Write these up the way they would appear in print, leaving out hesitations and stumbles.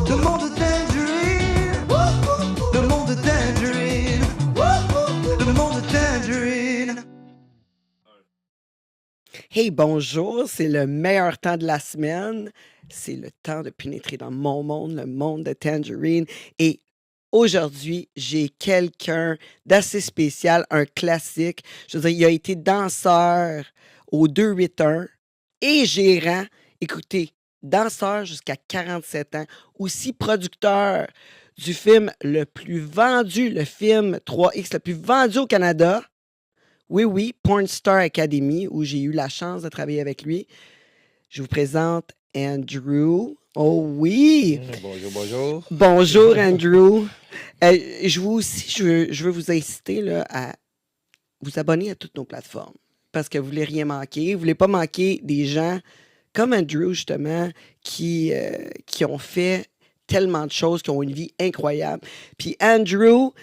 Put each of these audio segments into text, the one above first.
Le monde de Tangerine. Le monde de Tangerine. Le monde de Tangerine. Hey, bonjour, c'est le meilleur temps de la semaine. C'est le temps de pénétrer dans mon monde, le monde de Tangerine. Et aujourd'hui, j'ai quelqu'un d'assez spécial, un classique. Je veux dire, il a été danseur au 281 et gérant. Écoutez, danseur jusqu'à 47 ans, aussi producteur du film le plus vendu, le film 3X le plus vendu au Canada. Oui, Porn Star Academy, où j'ai eu la chance de travailler avec lui. Je vous présente Andrew. Oh oui! Bonjour. Bonjour, Andrew. Je veux vous inciter là, à vous abonner à toutes nos plateformes parce que vous ne voulez rien manquer. Vous ne voulez pas manquer des gens comme Andrew, justement, qui ont fait tellement de choses, qui ont une vie incroyable. Puis Andrew,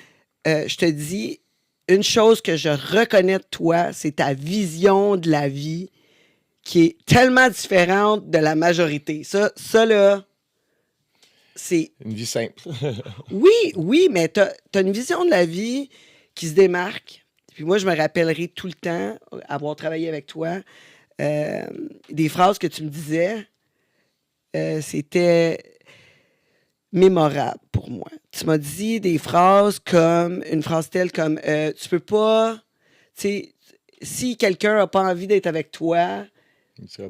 je te dis, une chose que je reconnais de toi, c'est ta vision de la vie qui est tellement différente de la majorité. Ça là, c'est... Une vie simple. Oui, mais t'as une vision de la vie qui se démarque. Puis moi, je me rappellerai tout le temps, avoir travaillé avec toi, des phrases que tu me disais, c'était mémorable pour moi. Tu m'as dit des phrases comme, une phrase telle comme, tu peux pas, tu sais, si quelqu'un n'a pas envie d'être avec toi,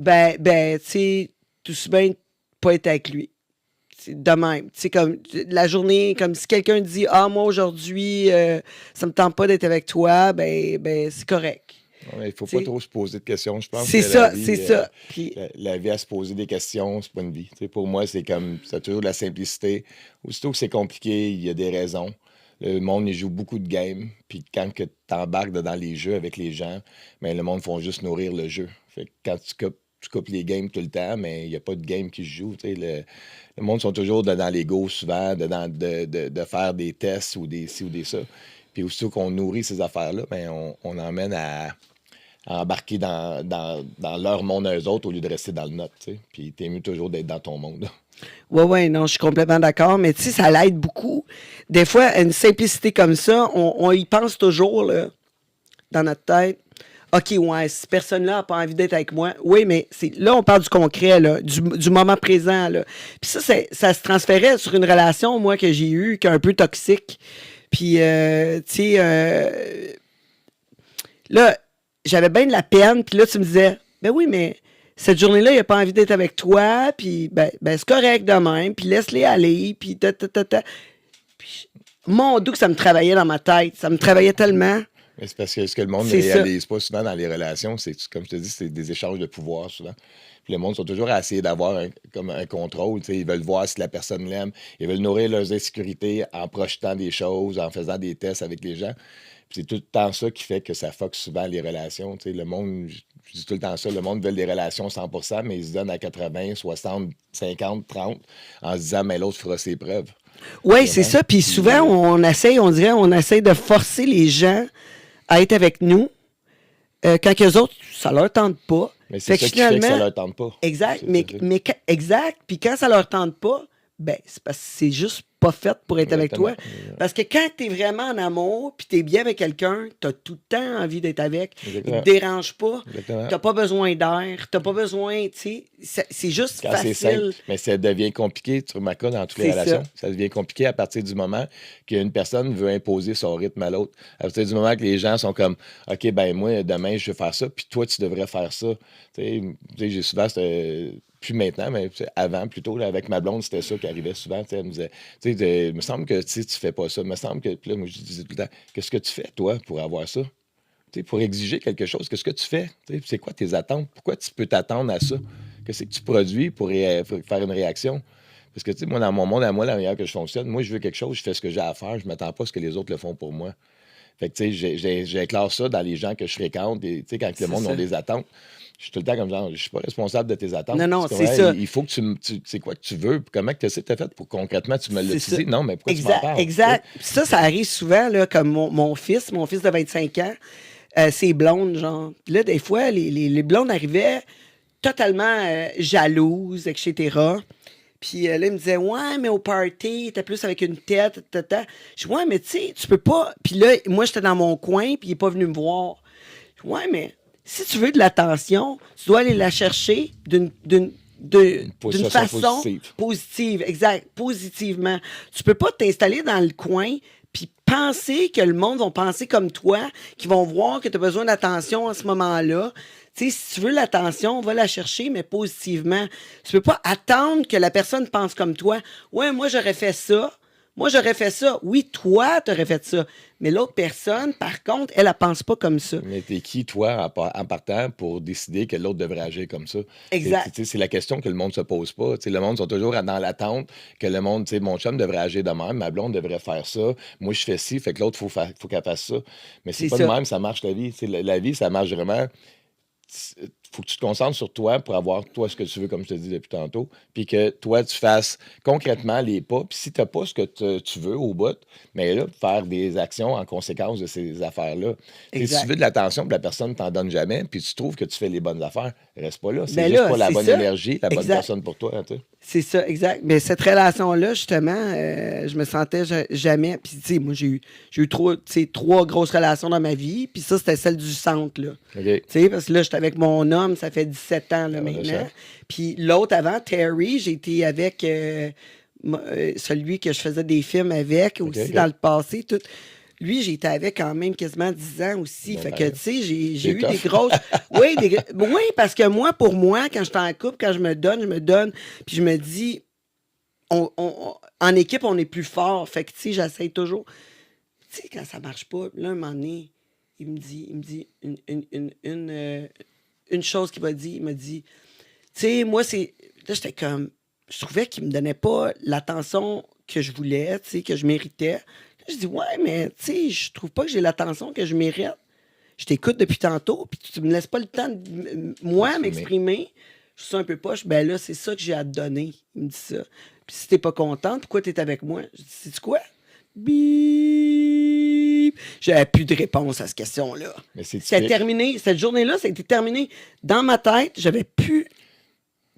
ben, tu sais, tout aussi bien pas être avec lui. C'est de même. Tu sais, comme la journée, comme si quelqu'un dit, moi aujourd'hui, ça me tente pas d'être avec toi, ben c'est correct. Il ne faut pas trop se poser de questions. Je pense c'est que ça, la vie, c'est ça. Puis, la vie à se poser des questions, c'est pas une vie. Tu sais, pour moi, c'est comme, c'est toujours de la simplicité. Aussitôt que c'est compliqué, il y a des raisons. Le monde, il joue beaucoup de games. Puis quand tu embarques dans les jeux avec les gens, ben, le monde font juste nourrir le jeu. Fait que quand tu coupes les games tout le temps, mais il n'y a pas de game qui se joue. Tu sais, le monde sont toujours dans l'ego souvent, de faire des tests ou des ci ou des ça. Puis aussitôt qu'on nourrit ces affaires-là, ben, on emmène à embarquer dans leur monde à eux autres au lieu de rester dans le nôtre. Tu sais. Puis t'es mieux toujours d'être dans ton monde. ouais, non, je suis complètement d'accord, mais tu sais, ça l'aide beaucoup. Des fois, une simplicité comme ça, on y pense toujours, là, dans notre tête. OK, ouais, cette personne-là n'a pas envie d'être avec moi. Oui, mais là, on parle du concret, là, du moment présent, là. Puis ça se transférait sur une relation, moi, que j'ai eue, qui est un peu toxique. Puis, tu sais, là, j'avais bien de la peine. Puis là, tu me disais, ben oui, mais cette journée-là, il n'a pas envie d'être avec toi. Puis, ben c'est correct de même. Puis laisse-les aller. Puis, Puis, mon Dieu, que ça me travaillait dans ma tête. Ça me travaillait tellement. Mais c'est parce que ce que le monde ne réalise pas souvent dans les relations, c'est, comme je te dis, c'est des échanges de pouvoir souvent. Puis le monde sont toujours à essayer d'avoir comme un contrôle. Ils veulent voir si la personne l'aime. Ils veulent nourrir leurs insécurités en projetant des choses, en faisant des tests avec les gens. Puis c'est tout le temps ça qui fait que ça fuck souvent les relations. Le monde, je dis tout le temps ça, le monde veut des relations 100%, mais ils se donnent à 80, 60, 50, 30 en se disant, mais l'autre fera ses preuves. Oui, c'est ça. Puis souvent, on essaie de forcer les gens à être avec nous quand eux autres, ça leur tente pas. Mais c'est ça qui fait que ça leur tente pas. Exact. Exact. Puis quand ça leur tente pas, ben, c'est parce que c'est juste pas fait pour être avec toi. Parce que quand t'es vraiment en amour, puis t'es bien avec quelqu'un, t'as tout le temps envie d'être avec. Exactement. Il te dérange pas. Exactement. T'as pas besoin d'air. T'as pas besoin, tu sais. C'est juste quand facile. C'est simple, mais ça devient compliqué, tu remarques dans toutes les relations. Ça devient compliqué à partir du moment qu'une personne veut imposer son rythme à l'autre. À partir du moment que les gens sont comme, OK, ben moi, demain, je vais faire ça, puis toi, tu devrais faire ça. Tu sais, j'ai souvent... Plus maintenant, mais avant, plutôt, là, avec ma blonde, c'était ça qui arrivait souvent. Elle me disait, il me semble que tu fais pas ça. Il me semble que. Puis là, moi, je disais tout le temps, qu'est-ce que tu fais, toi, pour avoir ça? Pour exiger quelque chose, qu'est-ce que tu fais? C'est quoi tes attentes? Pourquoi tu peux t'attendre à ça? Qu'est-ce que tu produis pour faire une réaction? Parce que, moi, dans mon monde, à moi, la manière que je fonctionne, moi, je veux quelque chose, je fais ce que j'ai à faire, je ne m'attends pas à ce que les autres le font pour moi. Fait que, j'éclare ça dans les gens que je fréquente. Et, quand le monde a des attentes, je suis tout le temps comme genre, je suis pas responsable de tes attentes. Non, c'est ça. Il faut que tu c'est quoi que tu veux, comment que tu as fait pour concrètement, tu me l'as dit. Non, mais pourquoi tu m'en parles? Exact. Ça arrive souvent, là, comme mon fils de 25 ans, ses blondes, genre. Puis là, des fois, les blondes arrivaient totalement jalouses, etc. Puis là, il me disait, ouais, mais au party, t'es plus avec une tête, tata. Je dis, ouais, mais tu sais, tu peux pas. Puis là, moi, j'étais dans mon coin, puis il est pas venu me voir. Je dis, ouais, mais si tu veux de l'attention, tu dois aller la chercher d'une façon façon positive. positive, exact, positivement. Tu peux pas t'installer dans le coin puis penser que le monde va penser comme toi, qu'ils vont voir que tu as besoin d'attention en ce moment-là. Tu sais, si tu veux l'attention, va la chercher, mais positivement. Tu peux pas attendre que la personne pense comme toi. Ouais, moi, j'aurais fait ça. Moi, j'aurais fait ça. Oui, toi, t'aurais fait ça. Mais l'autre personne, par contre, elle pense pas comme ça. Mais t'es qui, toi, en partant, pour décider que l'autre devrait agir comme ça? Exact. C'est la question que le monde se pose pas. T'sais, le monde sont toujours dans l'attente que le monde, mon chum devrait agir de même, ma blonde devrait faire ça, moi je fais ci, fait que l'autre, faut qu'elle fasse ça. Mais c'est pas ça. de même, ça marche la vie. La vie, ça marche vraiment. Faut que tu te concentres sur toi pour avoir, toi, ce que tu veux, comme je te dis depuis tantôt, puis que toi, tu fasses concrètement les pas. Puis si tu n'as pas ce que tu veux au bout, mais là, faire des actions en conséquence de ces affaires-là. Si tu veux de l'attention, puis la personne ne t'en donne jamais, puis tu trouves que tu fais les bonnes affaires, reste pas là. C'est juste pas la bonne énergie, la bonne personne pour toi. Tu sais. C'est ça, exact. Mais cette relation-là, justement, je me sentais jamais. Puis, tu sais, moi, j'ai eu trois grosses relations dans ma vie. Puis ça, c'était celle du centre, là. Okay. Tu sais, parce que là, j'étais avec mon homme, ça fait 17 ans, là, maintenant. Puis l'autre avant, Terry, j'ai été avec celui que je faisais des films avec aussi dans le passé. Tout. Lui, j'ai été avec quand même quasiment 10 ans aussi. Fait que, tu sais, j'ai eu des grosses... Oui, parce que pour moi, quand je suis en couple, quand je me donne. Puis je me dis, en équipe, on est plus fort. Fait que, tu sais, j'essaye toujours. Tu sais, quand ça marche pas, là, un moment donné, il me dit une chose qu'il m'a dit. Il m'a dit, tu sais, moi, c'est... Là, j'étais comme... Je trouvais qu'il me donnait pas l'attention que je voulais, tu sais, que je méritais. Je dis, ouais, mais tu sais, je trouve pas que j'ai l'attention que je mérite. Je t'écoute depuis tantôt, puis tu me laisses pas le temps de m'exprimer. Je suis un peu poche. Ben là, c'est ça que j'ai à te donner. Il me dit ça. Puis si t'es pas contente, pourquoi t'es avec moi? Je dis, sais-tu quoi? Bip! J'avais plus de réponse à cette question-là. C'était terminé. Cette journée-là, ça a été terminé. Dans ma tête, j'avais plus.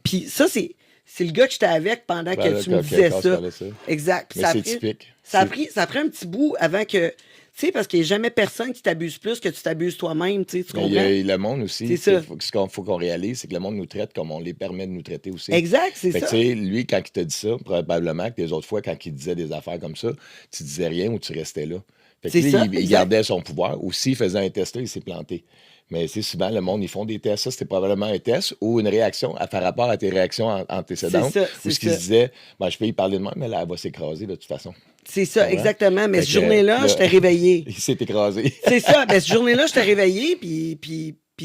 Puis ça, c'est le gars que j'étais avec pendant que tu me disais ça. Exact. Mais c'est typique. Ça a pris un petit bout avant que... Tu sais, parce qu'il n'y a jamais personne qui t'abuse plus que tu t'abuses toi-même, tu comprends? Le monde aussi, ce qu'il faut qu'on réalise, c'est que le monde nous traite comme on les permet de nous traiter aussi. Exact, c'est ça. Tu sais, lui, quand il t'a dit ça, probablement que les autres fois, quand il disait des affaires comme ça, tu disais rien ou tu restais là. Fait que il gardait son pouvoir. Ou s'il faisait un test, là, il s'est planté. Mais c'est souvent, le monde, ils font des tests. Ça, c'était probablement un test ou une réaction à faire rapport à tes réactions antécédentes. Ou ce qu'il disait, je peux y parler de moi, mais là, elle va s'écraser de toute façon. C'est ça, exactement. Mais cette journée-là, je t'ai réveillé. Il s'est écrasé. C'est ça. Mais cette journée-là, je t'ai réveillé, puis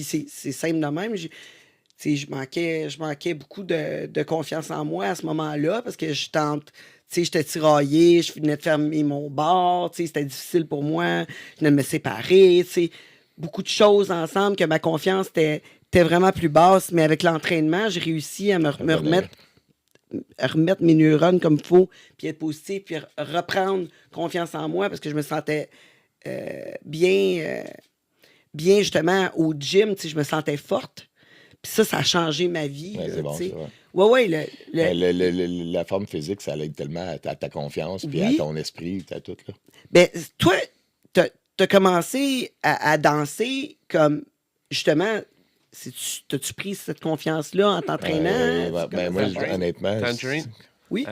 c'est simple de même. Je manquais beaucoup de confiance en moi à ce moment-là parce que j'étais tiraillée, je venais de fermer mon bar, c'était difficile pour moi, je venais de me séparer, beaucoup de choses ensemble que ma confiance était vraiment plus basse, mais avec l'entraînement, j'ai réussi à me remettre mes neurones comme il faut, puis être positif, puis reprendre confiance en moi parce que je me sentais bien justement au gym, je me sentais forte. Puis ça a changé ma vie. Ouais, c'est bon, c'est vrai. Ouais. La forme physique, ça aide tellement à ta confiance, puis à ton esprit, à tout. Là. Ben, toi, t'as commencé à danser comme, justement, t'as-tu pris cette confiance-là en t'entraînant? Moi, honnêtement... Tangerine? Oui?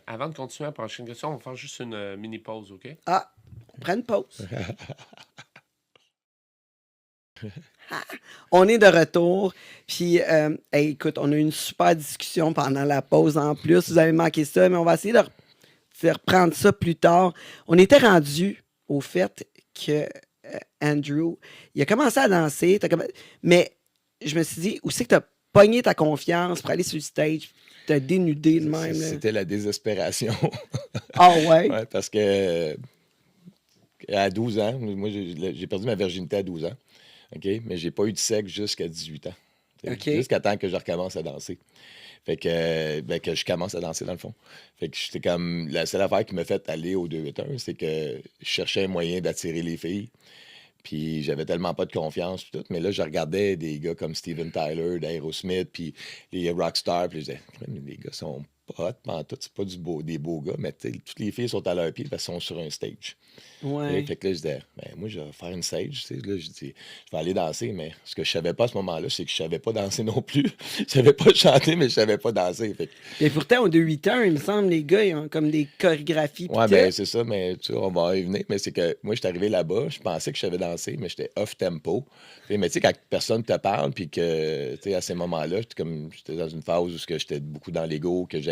Avant de continuer à la prochaine question, on va faire juste une mini-pause, OK? Ah, on prend une pause. On est de retour. Puis, écoute, on a eu une super discussion pendant la pause en plus. Vous avez manqué ça, mais on va essayer de reprendre ça plus tard. On était rendu au fait que Andrew, il a commencé à danser, mais je me suis dit, où c'est que tu as pogné ta confiance pour aller sur le stage, t'as dénudé de même? C'était la désespération. Ah ouais? Ouais, parce que à 12 ans, moi, j'ai perdu ma virginité à 12 ans. OK? Mais j'ai pas eu de sexe jusqu'à 18 ans. Okay. Jusqu'à temps que je recommence à danser. Fait que je commence à danser dans le fond. Fait que j'étais comme. La seule affaire qui m'a fait aller au 2-8-1, c'est que je cherchais un moyen d'attirer les filles. Puis j'avais tellement pas de confiance puis tout. Mais là, je regardais des gars comme Steven Tyler, d'Aerosmith, puis les Rockstar. Puis je disais, les gars sont pas hot, pantoute, c'est pas des beaux gars, mais tu sais, toutes les filles sont à leur pied parce qu'elles sont sur un stage. Ouais. Fait que là, je disais, ben, moi, je vais faire une stage, tu sais. Là, je dis, je vais aller danser, mais ce que je savais pas à ce moment-là, c'est que je savais pas danser non plus. Je savais pas chanter, mais je savais pas danser. Fait que, Et pourtant, au 2-8 ans, il me semble, les gars, ils ont comme des chorégraphies. pis ouais, tout. ben, c'est ça, mais tu sais, on va y venir. Mais c'est que moi, je suis arrivé là-bas, je pensais que je savais danser, mais j'étais off-tempo. Tu sais, mais tu sais, quand personne te parle, puis que, tu sais, à ces moments-là, j'étais dans une phase où j'étais beaucoup dans l'ego, que je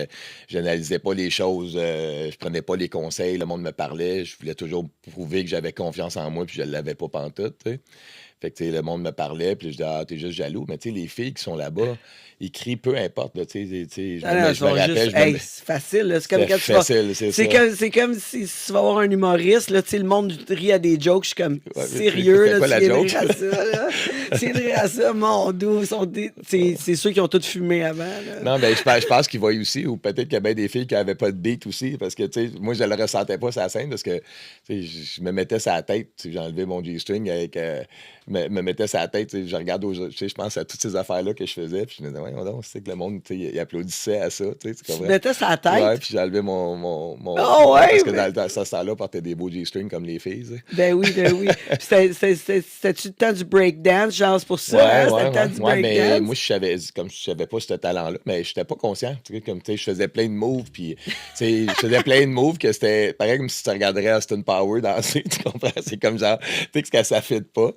n'analysais pas les choses, je prenais pas les conseils, le monde me parlait, je voulais toujours prouver que j'avais confiance en moi, puis je l'avais pas pantoute, tu sais. Fait que, tu sais, le monde me parlait, puis je disais, ah, t'es juste jaloux. Mais, tu sais, les filles qui sont là-bas, ils crient peu importe, là, tu sais, je Ah me non, je ils sont me rappelle, juste, je me hey, mets- c'est facile, là. C'est comme C'était quand tu vas. facile, c'est C'est ça. comme si tu vas voir un humoriste, là, tu sais, le monde rit à des jokes, je suis comme Ouais, mais sérieux, c'était là, quoi tu la viens de joke? rire à ça, là. Tu viens de rire à ça, mon doux. C'est ceux qui ont tout fumé avant, là. Non, ben, je pense qu'ils voient aussi, ou peut-être qu'il y a bien des filles qui n'avaient pas de beat aussi, parce que, tu sais, moi, je le ressentais pas sur la scène, parce que, tu sais, je me mettais sur la tête, tu sais, j'ai enlevé mon G-string avec, me mettais sur la tête, tu sais, je regarde tu sais, je pense à toutes ces affaires-là que je faisais, puis je me disais, ouais, donc, c'est que le monde, tu sais, il applaudissait à ça, tu sais, tu Tu te comprends? mettais sur la tête. Ouais, puis j'ai enlevé mon Oh, ouais, parce que mais- dans le temps, ça, là portait des beaux G-strings comme les filles, tu sais. Ben oui, ben oui. Puis c'était-tu le temps du breakdance, genre, c'est pour ça, hein? C'était le temps du ouais, mais breakdance. moi, je savais pas ce talent-là, mais je n'étais pas conscient. Tu sais, comme, tu sais, je faisais plein de moves, puis, tu sais, je faisais plein de moves que c'était pareil comme si tu regarderais Austin Power danser, tu comprends? C'est comme genre, tu sais, que ça ne fit pas.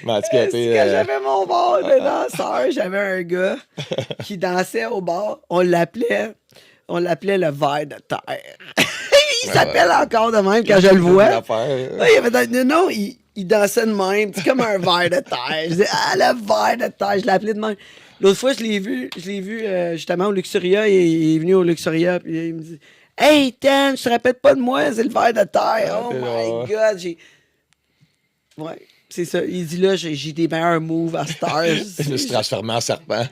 Mais en tout cas, tu C'est sais, quand j'avais mon bar de danseur, j'avais un gars qui dansait au bar. On l'appelait le ver de terre. Il s'appelle encore de même quand je le vois. Ouais, il avait non, il dansait de même, c'est comme un ver de terre. Je disais, ah, le ver de terre, je l'appelais de même. L'autre fois, je l'ai vu justement au Luxuria, il est venu au Luxuria, puis il me dit, hey, Tan, je te rappelle pas de moi, c'est le ver de terre. Oh c'est my drôle. God, ouais. C'est ça. Il dit là, j'ai des meilleurs moves à Stars. Je me suis transformé en serpent.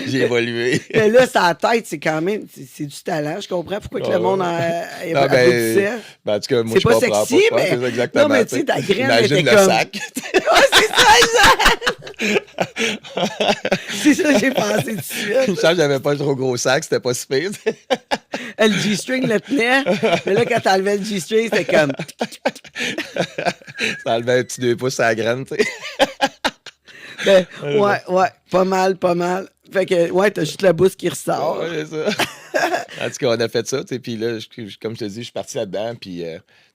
J'ai évolué. Mais là, sa tête, c'est quand même. C'est du talent. Je comprends pourquoi que le monde Non, applaudissait. ben, en tout cas, moi, C'est je pas comprends sexy, pas. mais. C'est exactement, Non, mais tu sais, ta graine imagine était le comme. sac. Ouais, c'est ça, exact! C'est ça que j'ai pensé Une dessus. chance, j'avais pas un trop gros sac, c'était pas si pire. Le G-string le tenait. Mais là, quand t'enlevais le G-string, c'était comme. Ça enlevait un petit 2 pouces à la graine, tu sais. Ben, ouais, pas mal. Fait que, ouais, t'as juste la bouche qui ressort. Ouais, c'est ça. En tout cas, on a fait ça, tu sais, puis là, comme je te dis, je suis parti là-dedans, puis,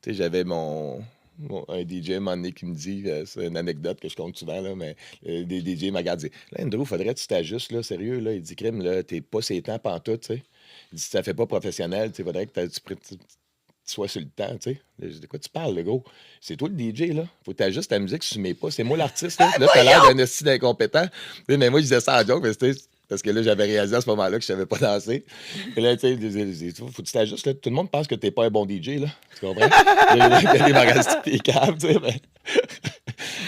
tu sais, j'avais un DJ à un moment donné qui me dit, c'est une anecdote que je compte souvent, là, mais des DJ m'a regardé, là, Andrew, faudrait que tu t'ajustes, là, sérieux, là. Il dit, crime, là, t'es pas ces temps pantoute, tu sais. Il dit, ça fait pas professionnel, tu sais, faudrait que tu sois sur le temps, tu sais. Là, je dis, de quoi tu parles, le gros? C'est toi le DJ, là. Faut que t'ajustes ta musique, tu mets pas. C'est moi l'artiste, là. Là, t'as l'air d'un esti d'incompétent. Tu sais, mais moi, je disais ça en joke, parce que là, j'avais réalisé à ce moment-là que je savais pas danser. Et là, tu sais, je disais, faut que tu t'ajustes, là. Tout le monde pense que t'es pas un bon DJ, là. Tu comprends? Il y a des magasins qui câbles, tu sais,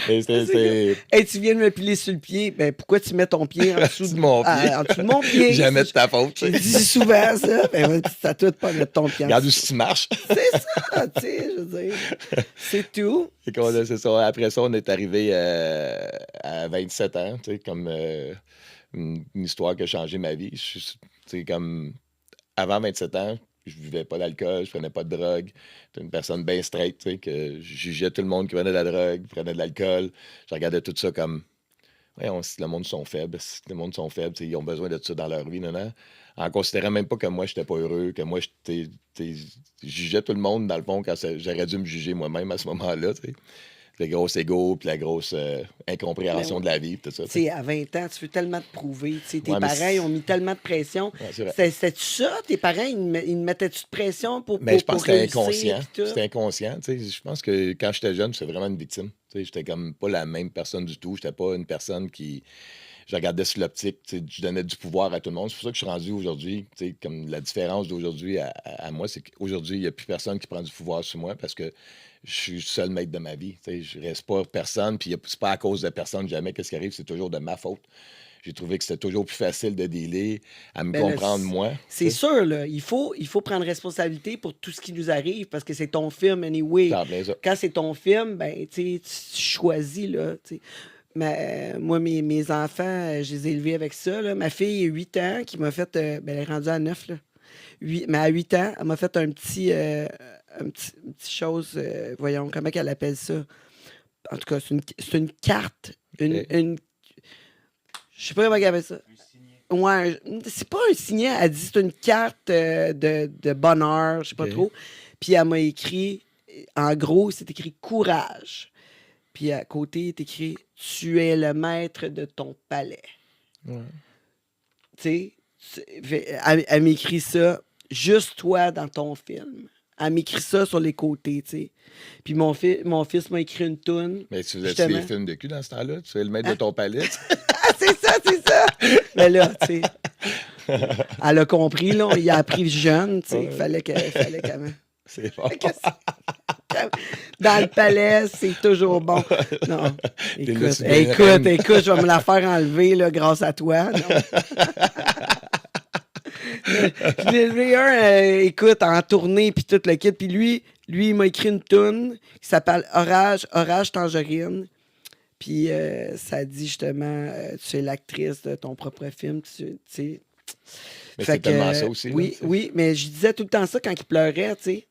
mais c'est... Hey, tu viens de me piler sur le pied. Ben, pourquoi tu mets ton pied en dessous de mon pied. En dessous de mon pied. Jamais de ta faute, tu Je sais. dis souvent ça. Ben, c'est à toi de pas mettre ton pied en Regarde où dessous. si tu marches. C'est ça, tu sais, je veux dire. C'est tout. C'est ça. Après ça, on est arrivé à 27 ans, tu sais, comme une histoire qui a changé ma vie. Tu sais, comme avant 27 ans, je buvais pas d'alcool, je prenais pas de drogue. J'étais une personne bien straight, tu sais, que je jugeais tout le monde qui prenait de la drogue, qui prenait de l'alcool. Je regardais tout ça comme, voyons, si le monde sont faibles, si le monde sont faibles, tu sais, ils ont besoin de ça dans leur vie, non? En considérant même pas que moi, j'étais pas heureux, que moi, je jugeais tout le monde, dans le fond, quand j'aurais dû me juger moi-même à ce moment-là, tu sais. Le gros ego, puis la grosse incompréhension Ben oui. de la vie, puis tout ça. Tu sais, à 20 ans, tu veux tellement te prouver. Tu sais, tes Ouais, mais parents, ils ont mis tellement de pression. Ouais, c'est vrai. C'était-tu ça? Tes parents, ils mettaient-tu de pression pour Mais je pense pour que c'était réussir, inconscient. puis tout? C'était inconscient. Tu sais, je pense que quand j'étais jeune, j'étais vraiment une victime. Tu sais, j'étais comme pas la même personne du tout. J'étais pas une personne qui. Je regardais sur l'optique. Tu sais, je donnais du pouvoir à tout le monde. C'est pour ça que je suis rendu aujourd'hui. Tu sais, comme la différence d'aujourd'hui à moi, c'est qu'aujourd'hui, il n'y a plus personne qui prend du pouvoir sur moi parce que je suis le seul maître de ma vie. Tu sais, je reste pas personne. Puis c'est pas à cause de personne jamais. Qu'est-ce qui arrive, c'est toujours de ma faute. J'ai trouvé que c'était toujours plus facile de dealer, à me Ben là, comprendre moi. C'est tu sais. sûr, là. Il faut prendre responsabilité pour tout ce qui nous arrive parce que c'est ton film, anyway. C'est en plein ça. Quand c'est ton film, ben, tu sais, tu choisis, là. Tu sais. moi, mes enfants, je les ai élevés avec ça. Là. Ma fille, 8 ans, qui m'a fait... ben, elle est rendue à 9, là. Mais à 8 ans, elle m'a fait une petite chose... voyons, comment qu'elle appelle ça? En tout cas, c'est une carte. Je sais pas comment elle appelle ça. Ouais, c'est pas un signet. Elle dit c'est une carte de bonheur, je sais pas Ok. trop. Puis elle m'a écrit... En gros, c'est écrit « courage ». Puis à côté, est écrit « Tu es le maître de ton palais Ouais. ». Tu sais, elle m'écrit ça, juste toi dans ton film. Elle m'écrit ça sur les côtés, tu sais. Puis mon fils m'a écrit une toune. Mais tu faisais justement. des films de cul dans ce temps-là? Tu fais le maître de ton palais? Ah, c'est ça, c'est ça! Mais là, tu sais, elle a compris, là, il a appris jeune, tu sais, qu'il fallait qu'elle... C'est bon. Dans le palais, c'est toujours bon. Non. T'es là, tu Écoute, je vais me la faire enlever là, grâce à toi. Non. Je l'ai élevé écoute, en tournée, puis tout le kit. Puis lui, il m'a écrit une toune qui s'appelle Orage Tangerine. Puis ça dit justement, tu es l'actrice de ton propre film, tu sais. Mais Fait c'est que, tellement ça aussi. là, Oui, tu sais. oui, mais je disais tout le temps ça quand il pleurait, tu sais.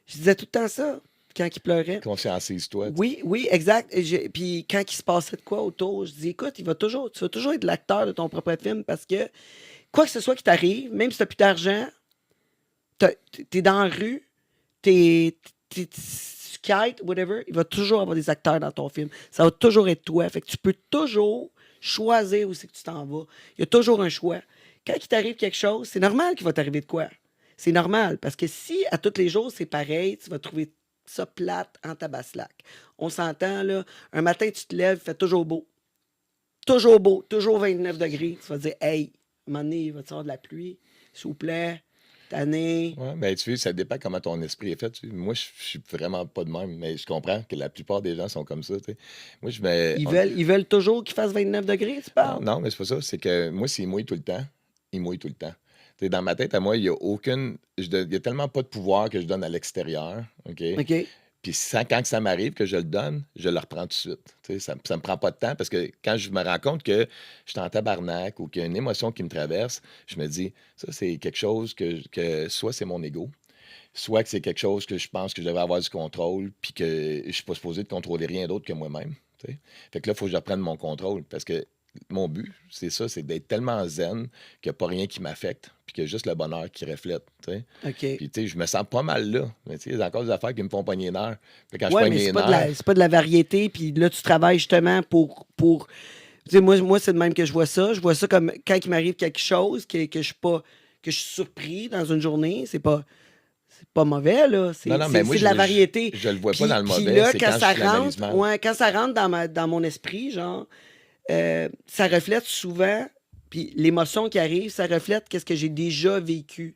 Je disais tout le temps ça quand il pleurait. Conscientise-toi. tu sais. Oui, exact. Puis quand il se passait de quoi autour, je dis écoute, tu vas toujours être l'acteur de ton propre film parce que quoi que ce soit qui t'arrive, même si tu n'as plus d'argent, t'es dans la rue, tu kites, whatever, il va toujours avoir des acteurs dans ton film. Ça va toujours être toi. Fait que tu peux toujours choisir où c'est que tu t'en vas. Il y a toujours un choix. Quand il t'arrive quelque chose, c'est normal qu'il va t'arriver de quoi. C'est normal. Parce que si à tous les jours c'est pareil, tu vas trouver ça plate en tabaslac. On s'entend, là. Un matin, tu te lèves, il fait toujours beau. Toujours beau, toujours 29 degrés. Tu vas dire, hey, à un moment donné, il va y avoir de la pluie. S'il vous plaît, t'année. Ouais, ben, tu sais, ça dépend comment ton esprit est fait. tu sais. Moi, je suis vraiment pas de même, mais je comprends que la plupart des gens sont comme ça. tu sais. Moi, je me. Ils veulent toujours qu'il fasse 29 degrés, tu Non, parles? non, mais c'est pas ça. C'est que moi, s'il mouille tout le temps, il mouille tout le temps. Tu sais, dans ma tête, à moi, il y a aucune. Il y a tellement pas de pouvoir que je donne à l'extérieur. OK? OK. Puis quand ça m'arrive que je le donne, je le reprends tout de suite. Tu sais, ça me prend pas de temps parce que quand je me rends compte que je suis en tabarnak ou qu'il y a une émotion qui me traverse, je me dis, ça, c'est quelque chose que soit c'est mon ego, soit que c'est quelque chose que je pense que je devrais avoir du contrôle puis que je suis pas supposé de contrôler rien d'autre que moi-même. tu sais. Fait que là, il faut que je reprenne mon contrôle parce que mon but, c'est ça, c'est d'être tellement zen qu'il n'y a pas rien qui m'affecte puis qu'il y a juste le bonheur qui reflète. tu sais. OK. Puis, tu sais, je me sens pas mal là. Mais, tu sais, il y a encore des affaires qui me font pogner les nerfs. Puis quand Ouais, je mais pogne les c'est pas, nerfs, c'est pas de la variété. Puis là, tu travailles justement pour... Tu sais, moi c'est de même que je vois ça. Je vois ça comme quand il m'arrive quelque chose que je suis pas... que je suis surpris dans une journée. C'est pas mauvais, là. C'est Non, non, mais moi, de la je variété. je le vois pas Puis- dans le puis mauvais, là, c'est quand quand ça je l'analyse rentre, mal. quand ça rentre dans mon esprit, genre, ça reflète souvent, puis l'émotion qui arrive, ça reflète qu'est-ce que j'ai déjà vécu.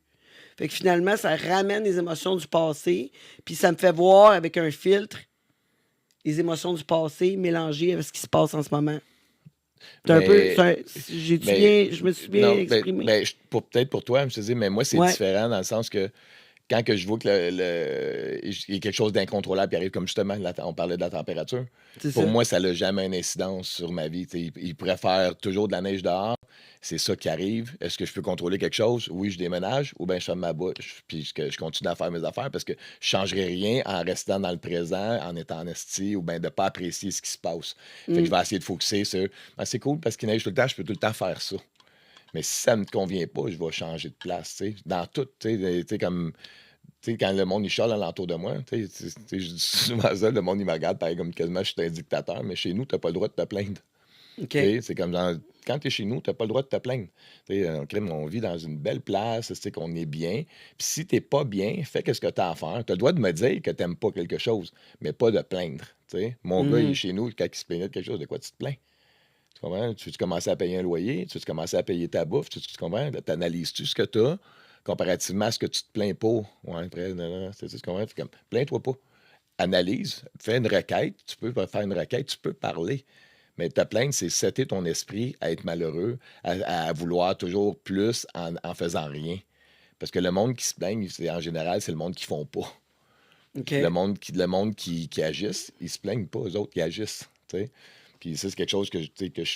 Fait que finalement, ça ramène les émotions du passé, puis ça me fait voir avec un filtre les émotions du passé mélangées avec ce qui se passe en ce moment. C'est un peu... je me suis bien non, exprimé. peut-être pour toi, je te dis, mais moi, c'est Ouais. différent dans le sens que quand que je vois que il y a quelque chose d'incontrôlable qui arrive, comme justement, on parlait de la température, C'est pour ça. moi, ça n'a jamais une incidence sur ma vie. Tu sais, il pourrait faire toujours de la neige dehors. C'est ça qui arrive. Est-ce que je peux contrôler quelque chose? Oui, je déménage ou bien je ferme ma bouche puis je continue à faire mes affaires parce que je ne changerai rien en restant dans le présent, en étant en esti ou bien de ne pas apprécier ce qui se passe. Fait que je vais essayer de focusser sur c'est cool parce qu'il neige tout le temps, je peux tout le temps faire ça. Mais si ça ne me convient pas, je vais changer de place. tu sais. Dans tout, tu sais, comme. Tu sais, quand le monde il chiale alentour de moi, tu sais, je dis souvent ça, le monde il me regarde pareil comme quasiment je suis un dictateur, mais chez nous, tu n'as pas le droit de te plaindre. OK. Tu sais, c'est comme quand tu es chez nous, tu n'as pas le droit de te plaindre. Tu sais, on vit dans une belle place, tu sais, qu'on est bien. Puis si tu n'es pas bien, fais ce que tu as à faire. Tu as le droit de me dire que tu n'aimes pas quelque chose, mais pas de plaindre. tu sais. Mon gars, il est chez nous, quand il se plaignait de quelque chose, de quoi tu te plains? Tu comprends? Tu commences à payer un loyer? Tu commences à payer ta bouffe? Tu comprends? T'analyses-tu ce que tu as comparativement à ce que tu te plains pas? Ouais, après, non, tu comprends? Fait comme, plains-toi pas. Analyse, fais une requête. Tu peux faire une requête, tu peux parler. Mais ta plainte, c'est setter ton esprit à être malheureux, à vouloir toujours plus en faisant rien. Parce que le monde qui se plaigne, en général, c'est le monde qui ne font pas. OK. Le monde qui agisse, ils se plaignent pas, eux autres, qui agissent. tu sais. Puis ça, c'est quelque chose que, tu sais, que je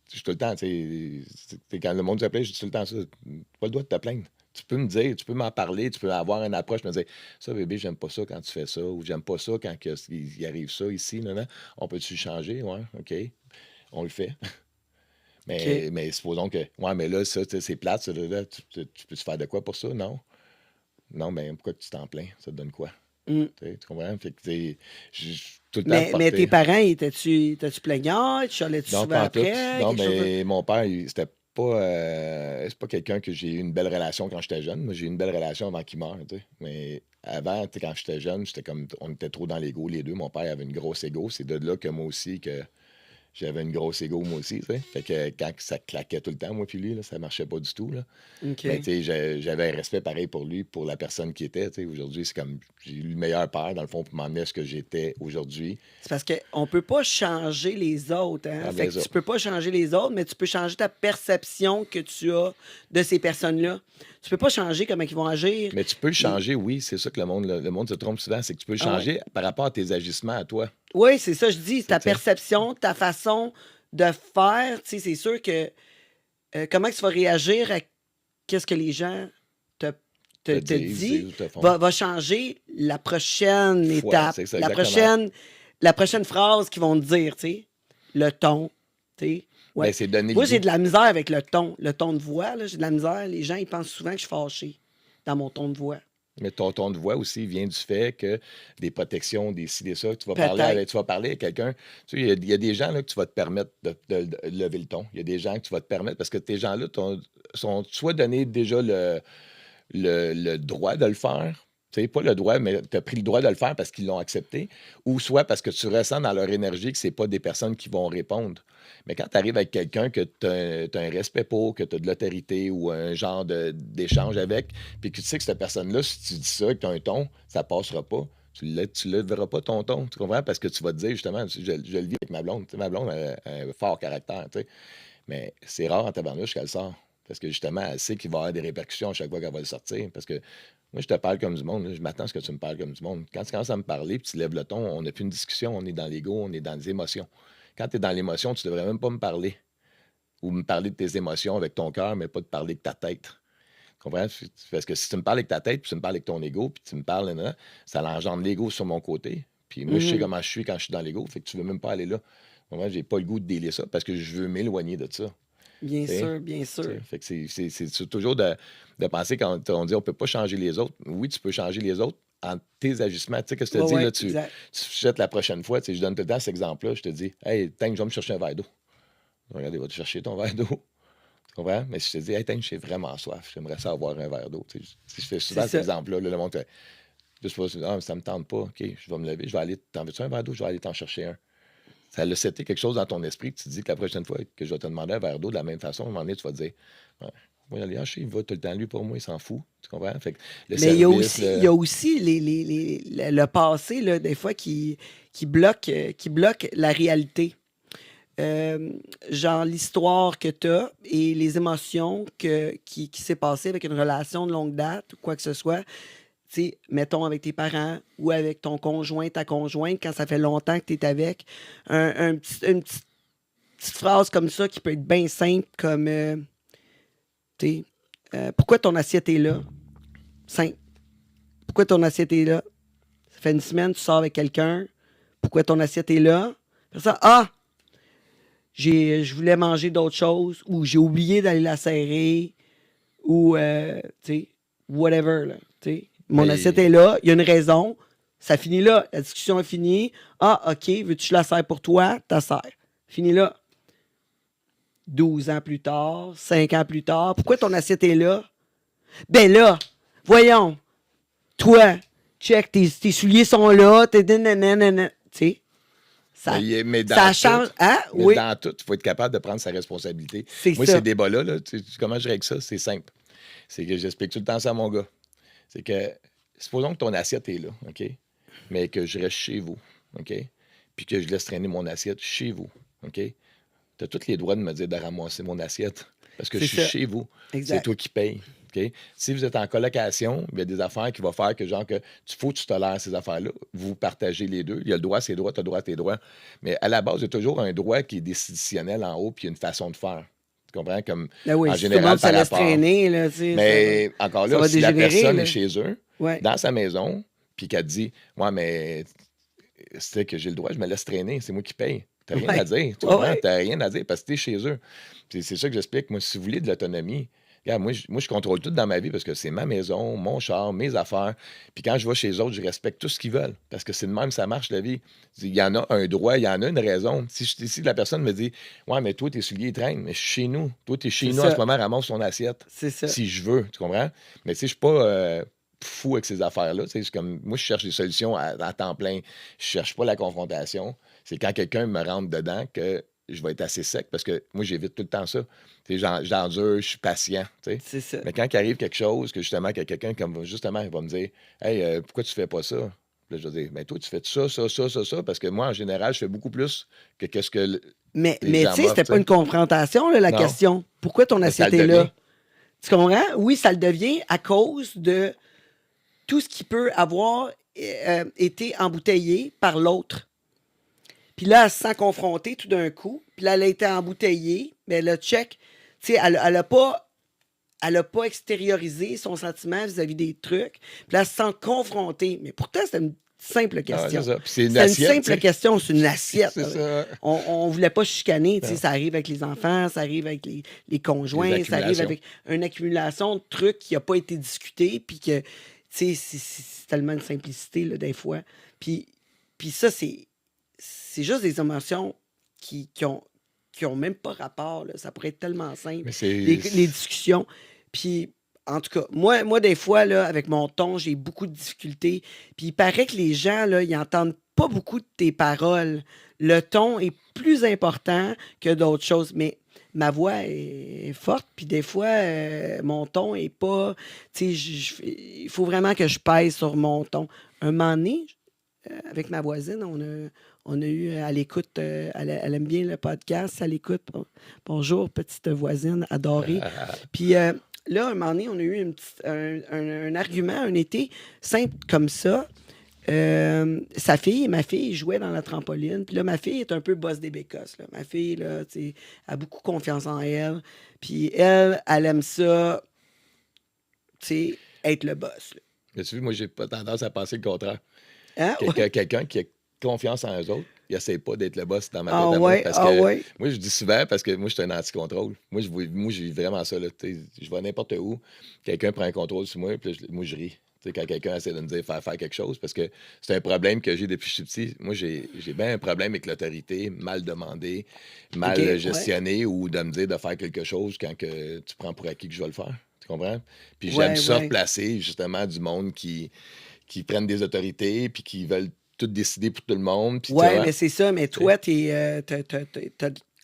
suis tout le temps, tu sais, quand le monde s'appelle, je dis tout le temps ça. Tu n'as pas le droit de te plaindre. Tu peux me dire, tu peux m'en parler, tu peux avoir une approche, me dire ça, bébé, j'aime pas ça quand tu fais ça, ou j'aime pas ça quand il arrive ça ici, non, non. On peut-tu changer? Ouais, OK. On le fait. Mais supposons que, ouais, mais là, ça, c'est plate, ça, là, tu peux-tu faire de quoi pour ça? Non. Non, mais pourquoi tu t'en plains? Ça te donne quoi? Mm. Tu comprends? Fait que, tout le temps Mais tes parents, étais-tu plaignants? Tu allais-tu non, souvent pas en tout. après? Non, Quelque chose de- mais mon père, c'était pas, c'est pas quelqu'un que j'ai eu une belle relation quand j'étais jeune. Moi, j'ai eu une belle relation avant qu'il meure, tu sais. Mais avant, tu sais, quand j'étais jeune, j'étais comme, on était trop dans l'ego, les deux. Mon père avait une grosse ego. C'est de là que moi aussi, que j'avais une grosse ego, moi aussi, tu sais. Fait que quand ça claquait tout le temps, moi puis lui, là, ça marchait pas du tout, là. OK. Mais tu sais, j'avais un respect pareil pour lui, pour la personne qui était, tu sais. Aujourd'hui, c'est comme, j'ai eu le meilleur père, dans le fond, pour m'emmener à ce que j'étais aujourd'hui. C'est parce qu'on peut pas changer les autres. Hein? Ah, Fait ben que ça. tu peux pas changer les autres, mais tu peux changer ta perception que tu as de ces personnes-là. Tu peux pas changer comment ils vont agir. Mais tu peux le changer, oui, c'est ça que le monde se trompe souvent, c'est que tu peux le Ah ouais? changer par rapport à tes agissements à toi. Oui, c'est ça, je dis. Ta C'est ça. perception, ta façon de faire, tu sais, c'est sûr que comment tu vas réagir à qu'est-ce que les gens te disent, disent ou te font. va changer la prochaine Fois, étape, c'est ça, la exactement. prochaine phrase qu'ils vont te dire, tu sais, le ton, tu sais. Ouais. Ben, c'est donner Moi, le j'ai goût. de la misère avec le ton de voix, là, j'ai de la misère. Les gens, ils pensent souvent que je suis fâché dans mon ton de voix. Mais ton ton de voix aussi vient du fait que des protections, des ci, des ça, tu vas Peut-être. parler à quelqu'un. Tu sais, il y a des gens là, que tu vas te permettre de lever le ton. Il y a des gens que tu vas te permettre parce que ces gens-là sont soit donné déjà le droit de le faire. Tu sais, pas le droit, mais tu as pris le droit de le faire parce qu'ils l'ont accepté, ou soit parce que tu ressens dans leur énergie que ce pas des personnes qui vont répondre. Mais quand tu arrives avec quelqu'un que tu as un respect pour, que tu as de l'autorité ou un genre d'échange avec, puis que tu sais que cette personne-là, si tu dis ça, que tu as un ton, ça passera pas. Tu ne lèveras pas ton ton, tu comprends? Parce que tu vas te dire, justement, je le vis avec ma blonde. Tu sais, ma blonde a un fort caractère, tu sais. Mais c'est rare en tabarnouche qu'elle sort. Parce que justement, elle sait qu'il va y avoir des répercussions à chaque fois qu'elle va le sortir. Parce que moi, je te parle comme du monde. Là. Je m'attends à ce que tu me parles comme du monde. Quand tu commences à me parler puis tu lèves le ton, on n'a plus une discussion, on est dans l'ego, on est dans les émotions. Quand tu es dans l'émotion, tu devrais même pas me parler. Ou me parler de tes émotions avec ton cœur, mais pas de parler de ta tête. Tu comprends? Parce que si tu me parles avec ta tête, puis tu me parles avec ton ego, puis tu me parles, là, ça engendre l'ego sur mon côté. Puis moi, je sais comment je suis quand je suis dans l'ego. Fait que tu veux même pas aller là. Moi, j'ai pas le goût de délier ça parce que je veux m'éloigner de ça. Bien T'sais, sûr, bien sûr. Fait que c'est toujours de penser quand on dit on peut pas changer les autres. Oui, tu peux changer les autres en tes agissements. Tu sais, que je te dis, là, tu Exact. jettes la prochaine fois. Je donne tout le temps cet exemple-là. Je te dis, hey, Tang, je vais me chercher un verre d'eau. Regardez, va te chercher ton verre d'eau. Tu comprends? Mais si je te dis, hey, Tang, j'ai vraiment soif. J'aimerais ça avoir un verre d'eau. Je fais souvent C'est cet ça. exemple-là. Le monde fait, juste pas, ah, ça me tente pas. OK, je vais me lever. Je vais aller. T'en veux-tu un verre d'eau? Je vais aller t'en chercher un. Ça a seté quelque chose dans ton esprit. Tu te dis que la prochaine fois que je vais te demander un verre d'eau de la même façon, à un moment donné, tu vas te dire, ouais, moi, aller, il va tout le temps, lui, pour moi, il s'en fout. Tu comprends? Fait que le Mais il y a service, aussi, il y a aussi le passé, là, des fois, qui bloque la réalité. Genre l'histoire que tu as et les émotions qui s'est passé avec une relation de longue date ou quoi que ce soit. Tu sais, mettons avec tes parents ou avec ton conjoint, ta conjointe, quand ça fait longtemps que tu es avec. Une petite phrase comme ça qui peut être bien simple, comme tu sais, pourquoi ton assiette est là? Simple. Pourquoi ton assiette est là? Ça fait une semaine, tu sors avec quelqu'un. Pourquoi ton assiette est là? Après ça, je voulais manger d'autres choses, ou j'ai oublié d'aller la serrer, ou, tu sais, whatever, là, tu sais. Mon Mais- assiette est là, il y a une raison, ça finit là, la discussion est finie. OK, veux-tu que je la serre pour toi? Ta serre. Fini là. 12 ans plus tard, 5 ans plus tard, pourquoi ton assiette est là? Ben là, voyons, toi, check, tes souliers sont là, nanana, tu sais. Ça, mais dans ça tout, change. Hein? mais Oui, dans tout, il faut être capable de prendre sa responsabilité. c'est Moi, ça. ces débats-là, là, comment je règle ça? C'est simple. C'est que j'explique tout le temps ça à mon gars. C'est que, supposons que ton assiette est là, OK? Mais que je reste chez vous, OK? Puis que je laisse traîner mon assiette chez vous, OK? Tu as tous les droits de me dire de ramasser mon assiette parce que C'est je suis ça. chez vous. Exact. C'est toi qui payes. OK? Si vous êtes en colocation, il y a des affaires qui vont faire que, genre, que tu tolères ces affaires-là. Vous partagez les deux. Il y a le droit, c'est droit, tu as le droit, tes droits. Mais à la base, il y a toujours un droit qui est décisionnel en haut, puis il y a une façon de faire. Tu comprends? Comme, Ben oui, en si tout le général, monde se par laisse rapport. traîner, là, tu sais. Mais encore ça là, va si la dégénérer, personne là. est chez eux, Ouais. dans sa maison, puis qu'elle te dit « Ouais, mais c'est que j'ai le droit, je me laisse traîner, c'est moi qui paye. » T'as rien Ouais. à dire. Tu comprends? Ouais. T'as rien à dire parce que t'es chez eux. Puis c'est ça que j'explique. Moi, si vous voulez de l'autonomie, regarde, moi, je contrôle tout dans ma vie parce que c'est ma maison, mon char, mes affaires. Puis quand je vais chez les autres, je respecte tout ce qu'ils veulent parce que c'est de même, ça marche la vie. Il y en a un droit, il y en a une raison. Si la personne me dit « Ouais, mais toi, tes souliers, ils traînent. Mais je suis chez nous. Toi, t'es chez C'est nous ça. en ce moment, ramasse ton assiette. C'est ça. Si je veux. » Tu comprends? Mais tu sais, je suis pas fou avec ces affaires-là. Tu sais, c'est comme, moi, je cherche des solutions à temps plein. Je cherche pas la confrontation. C'est quand quelqu'un me rentre dedans que je vais être assez sec parce que moi, j'évite tout le temps ça. Tu sais, j'endure, je suis patient. Tu sais. C'est ça. Mais quand il arrive quelque chose, que justement, que quelqu'un comme justement, il va me dire Hey, pourquoi tu fais pas ça? Puis là, je vais dire Ben toi, tu fais ça, parce que moi, en général, je fais beaucoup plus que qu'est-ce que Mais les gens tu sais, m'offrent, c'était tu pas sais. une confrontation, là, la Non. question. Pourquoi ton Mais ça assiette le est là? devient. Tu comprends? Oui, ça le devient à cause de tout ce qui peut avoir été embouteillé par l'autre. Puis là, elle se sent confrontée tout d'un coup. Puis là, elle a été embouteillée. Mais le check, tu sais, elle a pas extériorisé son sentiment vis-à-vis des trucs. Puis là, elle se sent confrontée. Mais pourtant, c'était une simple Ah, question. c'est ça. Puis c'est une C'est une assiette, simple tu sais. question, c'est une assiette. C'est ça. On voulait pas chicaner, tu sais, Non. ça arrive avec les enfants, ça arrive avec les conjoints, Les ça arrive accumulations. avec une accumulation de trucs qui n'a pas été discuté, puis que, tu sais, c'est tellement une simplicité, là, des fois. Puis ça, c'est juste des émotions qui ont même pas rapport, là. Ça pourrait être tellement simple. Mais c'est. Les discussions. Puis, en tout cas, moi, des fois, là, avec mon ton, j'ai beaucoup de difficultés. Puis il paraît que les gens, là, ils entendent pas beaucoup de tes paroles. Le ton est plus important que d'autres choses. Mais ma voix est forte, puis des fois, mon ton est pas... Tu sais, il faut vraiment que je pèse sur mon ton. Un moment donné, avec ma voisine, on a eu à l'écoute, elle aime bien le podcast, à l'écoute. Bonjour, petite voisine adorée. Puis là, un moment donné, on a eu un argument un été simple comme ça. Sa fille et ma fille jouaient dans la trampoline. Puis là, ma fille est un peu boss des bécosses, là. Ma fille, là, tu sais, a beaucoup confiance en elle. Puis elle aime ça, tu sais, être le boss, là. Mais tu vois, moi, j'ai pas tendance à penser le contraire. Hein? Ouais. Quelqu'un qui a confiance en eux autres, il essaie pas d'être le boss dans ma tête Ah à moi. ouais, Parce ah que ouais. moi, je dis souvent, parce que moi, je suis un anti-contrôle. Moi, je vis vraiment ça. Là, tu sais, je vais n'importe où, quelqu'un prend un contrôle sur moi, puis là, moi, je ris. Tu sais, quand quelqu'un essaie de me dire faire quelque chose, parce que c'est un problème que j'ai depuis que je suis petit. Moi, j'ai bien un problème avec l'autorité, mal demandé, mal Ok, gestionné, ou de me dire de faire quelque chose quand que tu prends pour acquis que je vais le faire. Tu comprends? Puis Ouais, j'aime ça ouais. placer justement du monde qui prennent des autorités, puis qui veulent tout décider pour tout le monde. Puis, tu Ouais, vois, mais c'est ça. Mais toi, t'as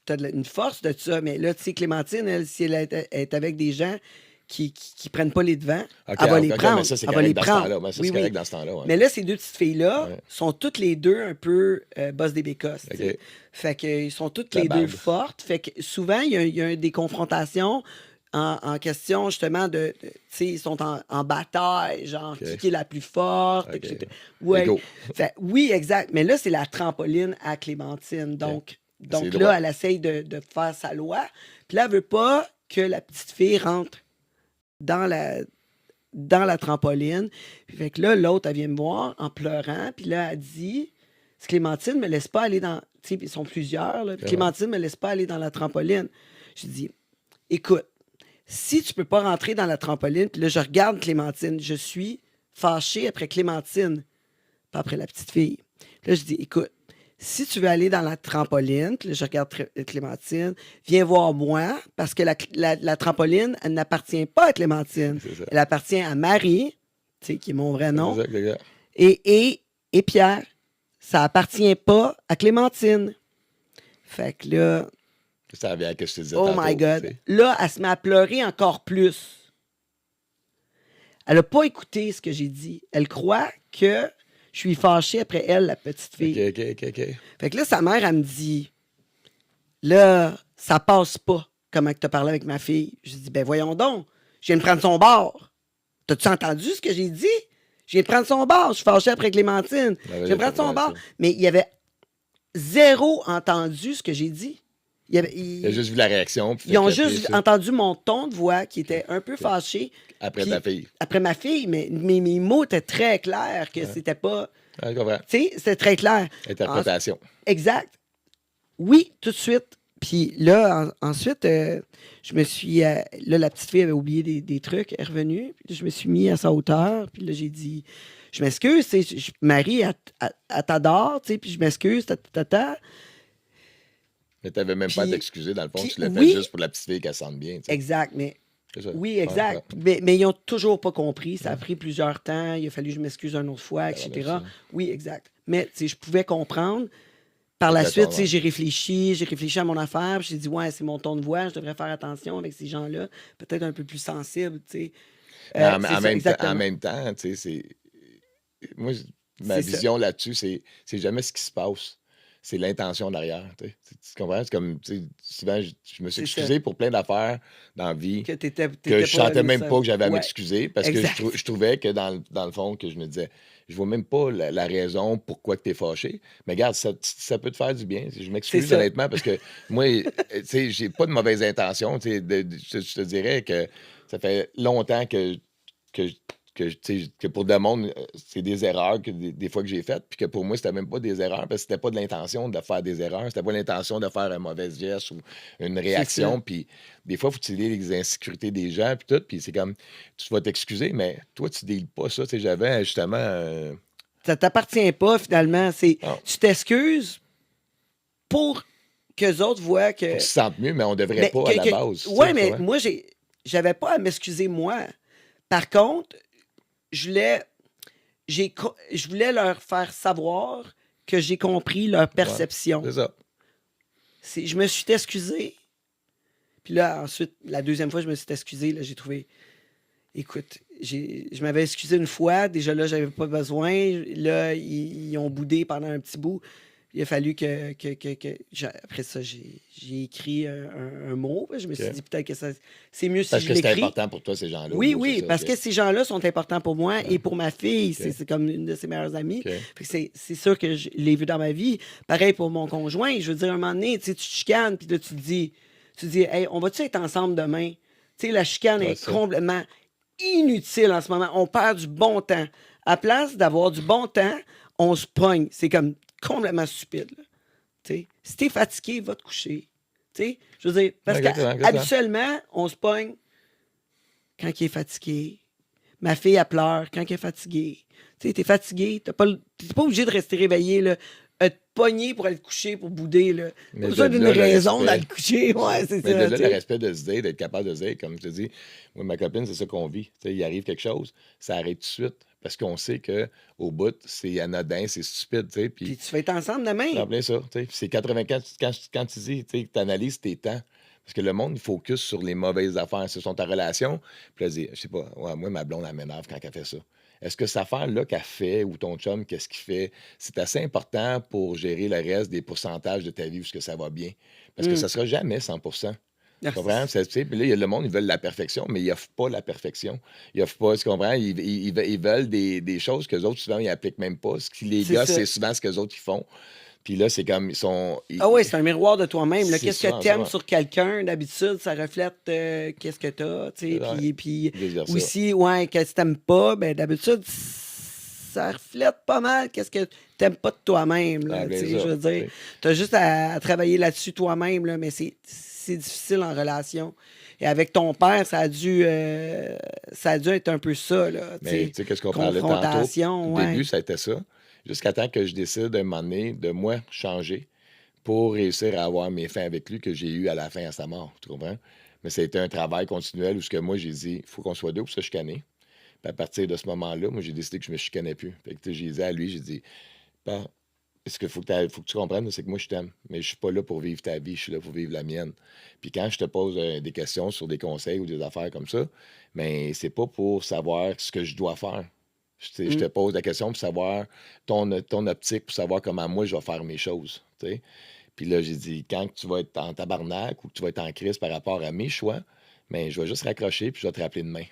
une force de ça. Mais là, tu sais, Clémentine, elle, si elle est avec des gens qui prennent pas les devants, OK, elle va les OK, prendre. mais ça, c'est Elle va les correct dans ce prendre. temps-là. Mais ça, Oui, c'est oui. correct dans ce temps-là. Ouais. Mais là, ces deux petites filles-là Ouais. sont toutes les deux un peu boss des bécosses. tu sais. OK. Fait qu'ils sont toutes La les deux barbe. fortes. Fait que souvent, il y a des confrontations en question, justement, tu sais, ils sont en bataille, genre, OK. qui est la plus forte. OK. Ouais. Ego. Fait, oui, exact. Mais là, c'est la trampoline à Clémentine. Donc C'est là, droit. elle essaye de faire sa loi. Puis là, elle veut pas que la petite fille rentre dans la trampoline. Puis fait que là, l'autre, elle vient me voir en pleurant. Puis là, elle dit, Clémentine me laisse pas aller dans... Tu sais, ils sont plusieurs, là. Puis Clémentine me laisse pas aller dans la trampoline. Je dis, écoute, si tu peux pas rentrer dans la trampoline, puis là, je regarde Clémentine, je suis fâchée après Clémentine, pas après la petite fille. Puis là, je dis, écoute, si tu veux aller dans la trampoline, puis là, je regarde Clémentine, viens voir moi, parce que la trampoline, elle n'appartient pas à Clémentine. C'est ça. Elle appartient à Marie, tu sais, qui est mon vrai nom, Exact, le gars. et Pierre. Ça appartient pas à Clémentine. Fait que là, Ça revient à ce que je te disais oh tantôt, my God. tu sais. Là, elle se met à pleurer encore plus. Elle n'a pas écouté ce que j'ai dit. Elle croit que je suis fâchée après elle, la petite fille. OK. Fait que là, sa mère, elle me dit, là, ça passe pas, comment tu as parlé avec ma fille. Je dis, ben voyons donc. Je viens de prendre son bar. T'as-tu entendu ce que j'ai dit? Je viens de prendre son bar. Je suis fâché après Clémentine. Je viens de prendre son bar. Mais il y avait zéro entendu ce que j'ai dit. Il a juste vu la réaction. Ils ont juste entendu mon ton de voix qui était un peu fâché. Après Puis, ta fille. Après ma fille, mais mes mots étaient très clairs que c'était pas... Ah, je comprends. Tu sais, c'était très clair. Interprétation. Exact. Oui, tout de suite. Puis là, ensuite, je me suis... là, la petite fille avait oublié des trucs, elle est revenue. Puis là, je me suis mis à sa hauteur. Puis là, j'ai dit, je m'excuse, tu sais, Marie, elle t'adore, tu sais, puis je m'excuse, tata. Mais tu n'avais même pas à Puis- t'excuser, dans le fond. puis Tu l'as oui. fait juste pour la petite fille qu'elle sente bien. tu sais. Exact, mais... C'est ça. Oui, exact. Mais ils n'ont toujours pas compris. Ça a pris plusieurs temps. Il a fallu que je m'excuse une autre fois, etc. ça. Oui, exact. Mais tu sais, je pouvais comprendre. Par la D'accord, suite, tu sais, ouais. j'ai réfléchi à mon affaire. Puis j'ai dit, ouais, c'est mon ton de voix. Je devrais faire attention avec ces gens-là. Peut-être un peu plus sensible, tu sais. Mais C'est ça, exactement. en même temps, tu sais, moi, ma C'est ça. vision là-dessus, c'est jamais ce qui se passe. C'est l'intention derrière. Tu sais. Tu comprends? C'est comme, tu sais, souvent, je me suis C'est excusé pour plein d'affaires dans la vie Que t'étais que je sentais même nécessaire. pas que j'avais à Ouais. m'excuser parce Exact. que je trouvais que dans le fond, que je me disais, je vois même pas la raison pourquoi tu es fâché. Mais regarde, ça peut te faire du bien. Je C'est m'excuse ça. honnêtement parce que moi, tu sais, j'ai pas de mauvaise intention. Tu sais, je te dirais que ça fait longtemps que tu sais, que pour le monde, c'est des erreurs que des fois que j'ai faites, puis que pour moi, c'était même pas des erreurs, parce que c'était pas de l'intention de faire des erreurs, c'était pas l'intention de faire un mauvais geste ou une réaction, puis des fois, il faut utiliser les insécurités des gens, puis tout, puis c'est comme, tu vas t'excuser, mais toi, tu ne pas ça, tu sais, j'avais justement... Ça t'appartient pas, finalement. C'est, Non. tu t'excuses pour qu'eux autres voient que... Pour qu'ils se sentent mieux, mais on devrait Mais pas à la base. tu Oui, sais, mais tu vois. moi, j'avais pas à m'excuser, moi. Par contre, je voulais leur faire savoir que j'ai compris leur perception. C'est ça. Je me suis excusé. Puis là, ensuite, la deuxième fois, je me suis excusé. Là, j'ai trouvé... Écoute, je m'avais excusé une fois. Déjà là, j'avais pas besoin. Là, ils ont boudé pendant un petit bout. Il a fallu après ça, j'ai écrit un mot. Je me suis Ok. dit peut-être que c'est mieux si Parce je que c'était l'écris. important pour toi, ces gens-là. Oui, ou oui, c'est ça, parce ok. que ces gens-là sont importants pour moi et pour ma fille. Ok. C'est comme une de ses meilleures amies. Ok. Fait que c'est sûr que je l'ai vu dans ma vie. Pareil pour mon conjoint. Je veux dire, à un moment donné, tu sais, tu te chicanes, puis là, tu te dis, hey, on va-tu être ensemble demain? Tu sais, la chicane Ouais, est ça. complètement inutile en ce moment. On perd du bon temps. À place d'avoir du bon temps, on se pogne. C'est comme complètement stupide, là. Tu sais, si t'es fatigué, va te coucher. Tu sais, je veux dire, parce Exactement. qu'habituellement, on se pogne quand il est fatigué. Ma fille, elle pleure quand elle est fatiguée. Tu sais, t'es fatigué, t'es pas obligé de rester réveillé, là. Te pogner pour aller te coucher, pour bouder, là. Mais Pas besoin de d'une là, le raison respect. d'aller te coucher. Ouais, c'est Mais ça. de là, tu le sais. respect de se dire, d'être capable de se dire, comme je te dis, moi, ma copine, c'est ça qu'on vit. Tu sais, il arrive quelque chose, ça arrête tout de suite. Parce qu'on sait qu'au bout, c'est anodin, c'est stupide. Tu sais, Puis tu vas être ensemble demain. en plein ça. Tu sais, puis c'est 80 quand tu dis, tu analyses tes temps. Parce que le monde, il focus sur les mauvaises affaires. Ce sont ta relation. Puis là, je dis, je sais pas, ouais, moi, ma blonde, elle m'énerve quand elle fait ça. Est-ce que cette affaire-là qu'elle fait ou ton chum, qu'est-ce qu'il fait, c'est assez important pour gérer le reste des pourcentages de ta vie où ce que ça va bien? Parce que ça sera jamais 100%. Tu comprends? Tu sais, puis là, il y a le monde, ils veulent la perfection, mais ils n'offrent pas la perfection. Ils n'offrent pas, tu comprends? Ils veulent des choses que les autres, souvent, ils n'appliquent même pas. Ce qui les C'est gars, ça. c'est souvent ce que les autres, ils font. Puis là, c'est comme, ils sont... Ah oui, c'est un miroir de toi-même. là. C'est Qu'est-ce que souvent tu aimes ça. sur quelqu'un, d'habitude, ça reflète qu'est-ce que t'as. Tu sais. Ouais. Puis Vice-versa. aussi, ouais, qu'est-ce que t'aimes pas, ben d'habitude, ça reflète pas mal qu'est-ce que t'aimes pas de toi-même. Là, Ah, bien tu sais, ça, je veux dire, tu sais. t'as juste à travailler là-dessus toi-même, là, mais c'est difficile en relation. Et avec ton père, ça a dû être un peu ça. Là, Mais tu sais, qu'est-ce qu'on parlait tantôt? confrontation, Au ouais. début, ça a été ça. Jusqu'à temps que je décide, à un moment donné, de moi changer pour réussir à avoir mes fins avec lui que j'ai eu à la fin à sa mort. Tu comprends? Mais ça a été un travail continuel où ce que moi, j'ai dit, il faut qu'on soit deux pour se chicaner. Puis à partir de ce moment-là, moi, j'ai décidé que je me chicanais plus. Fait que tu sais, j'ai dit à lui, j'ai dit, ben, ce qu'il faut que tu comprennes, c'est que moi, je t'aime. Mais je suis pas là pour vivre ta vie, je suis là pour vivre la mienne. Puis quand je te pose des questions sur des conseils ou des affaires comme ça, mais c'est pas pour savoir ce que je dois faire. Je te pose la question pour savoir ton optique, pour savoir comment moi, je vais faire mes choses. Tu sais. Puis là, j'ai dit, quand tu vas être en tabarnak ou que tu vas être en crise par rapport à mes choix, mais je vais juste raccrocher puis je vais te rappeler demain.